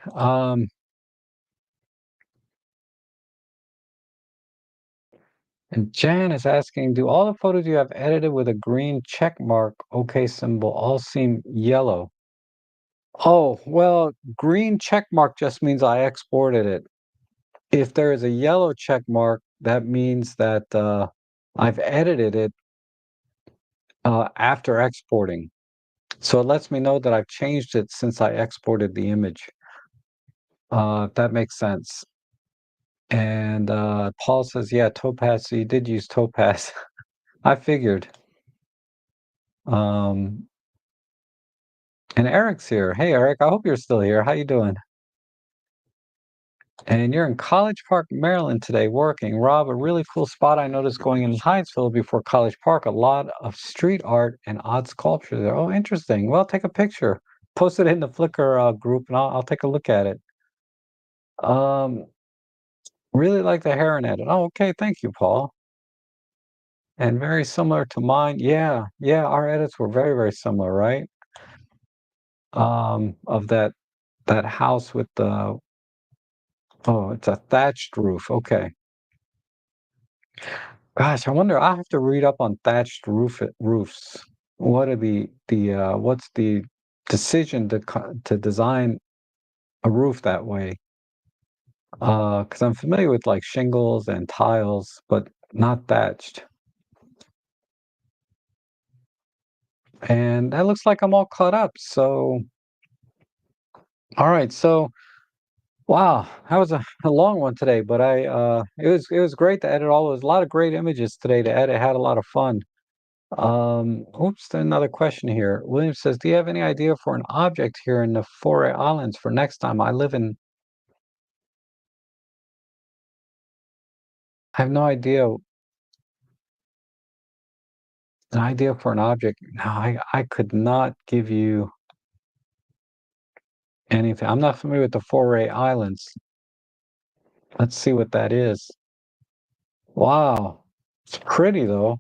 And Jan is asking, do all the photos you have edited with a green check mark, okay symbol, all seem yellow? Oh, well, green check mark just means I exported it. If there is a yellow check mark, that means that I've edited it after exporting. So it lets me know that I've changed it since I exported the image. If that makes sense. And Paul says, yeah, Topaz. So you did use Topaz. I figured. Um, and Eric's here. Hey, Eric, I hope you're still here. How you doing? And you're in College Park, Maryland today working. Rob, a really cool spot I noticed going in Hyattsville before College Park. A lot of street art and odd sculpture there. Oh, interesting. Well, take a picture. Post it in the Flickr group and I'll take a look at it. Um, really like the Heron edit. Oh, okay. Thank you, Paul. And very similar to mine. Yeah, yeah, our edits were very, very similar, right? Of that house with the, oh, it's a thatched roof. Okay. Gosh, I wonder, I have to read up on thatched roofs. What are what's the decision to design a roof that way? Because I'm familiar with like shingles and tiles, but not thatched. And that looks like I'm all caught up. So, all right. So, wow, that was a long one today, but it was great to edit all those. A lot of great images today to edit. Had a lot of fun. Oops, another question here. William says, "Do you have any idea for an object here in the Foray Islands for next time? I live in. I have no idea. An idea for an object. No, I could not give you anything. I'm not familiar with the Foray Islands. Let's see what that is. Wow, it's pretty though.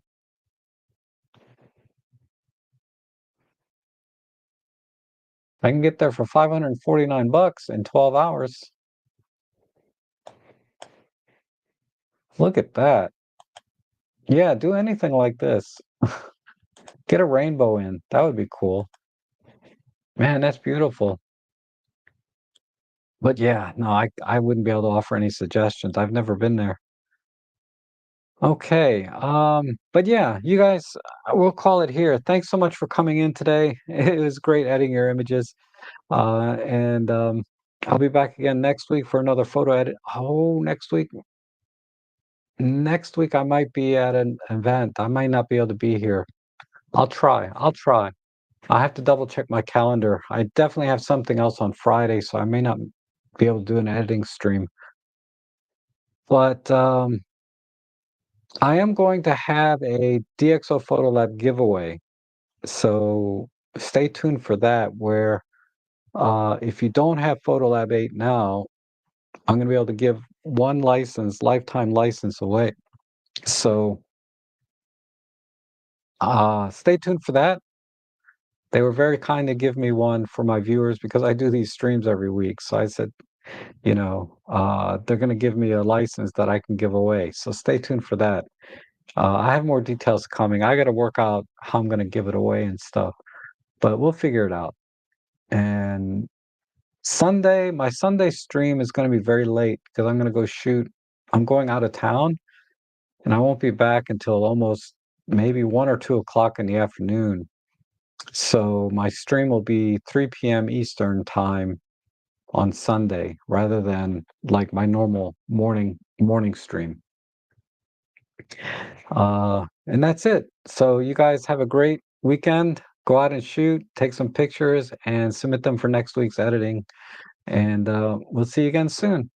I can get there for 549 bucks in 12 hours. Look at that. Yeah, do anything like this. Get a rainbow in. That would be cool. Man, that's beautiful. But yeah, no, I wouldn't be able to offer any suggestions. I've never been there. Okay. But yeah, you guys, we'll call it here. Thanks so much for coming in today. It was great editing your images. And I'll be back again next week for another photo edit. Oh, next week. Next week I might be at an event. I might not be able to be here. I'll try. I'll try. I have to double check my calendar. I definitely have something else on Friday, so I may not be able to do an editing stream. But I am going to have a DxO Photolab giveaway. So stay tuned for that, where if you don't have Photolab 8 now, I'm going to be able to give one license, lifetime license away. So stay tuned for that. They were very kind to give me one for my viewers because I do these streams every week. So I said, they're going to give me a license that I can give away. So stay tuned for that. I have more details coming. I got to work out how I'm going to give it away and stuff, but we'll figure it out. And my Sunday stream is going to be very late because I'm going to go shoot. I'm going out of town and I won't be back until almost maybe 1 or 2 o'clock in the afternoon. So my stream will be 3 p.m. Eastern time on Sunday rather than like my normal morning stream. And that's it. So you guys have a great weekend. Go out and shoot, take some pictures, and submit them for next week's editing. And we'll see you again soon.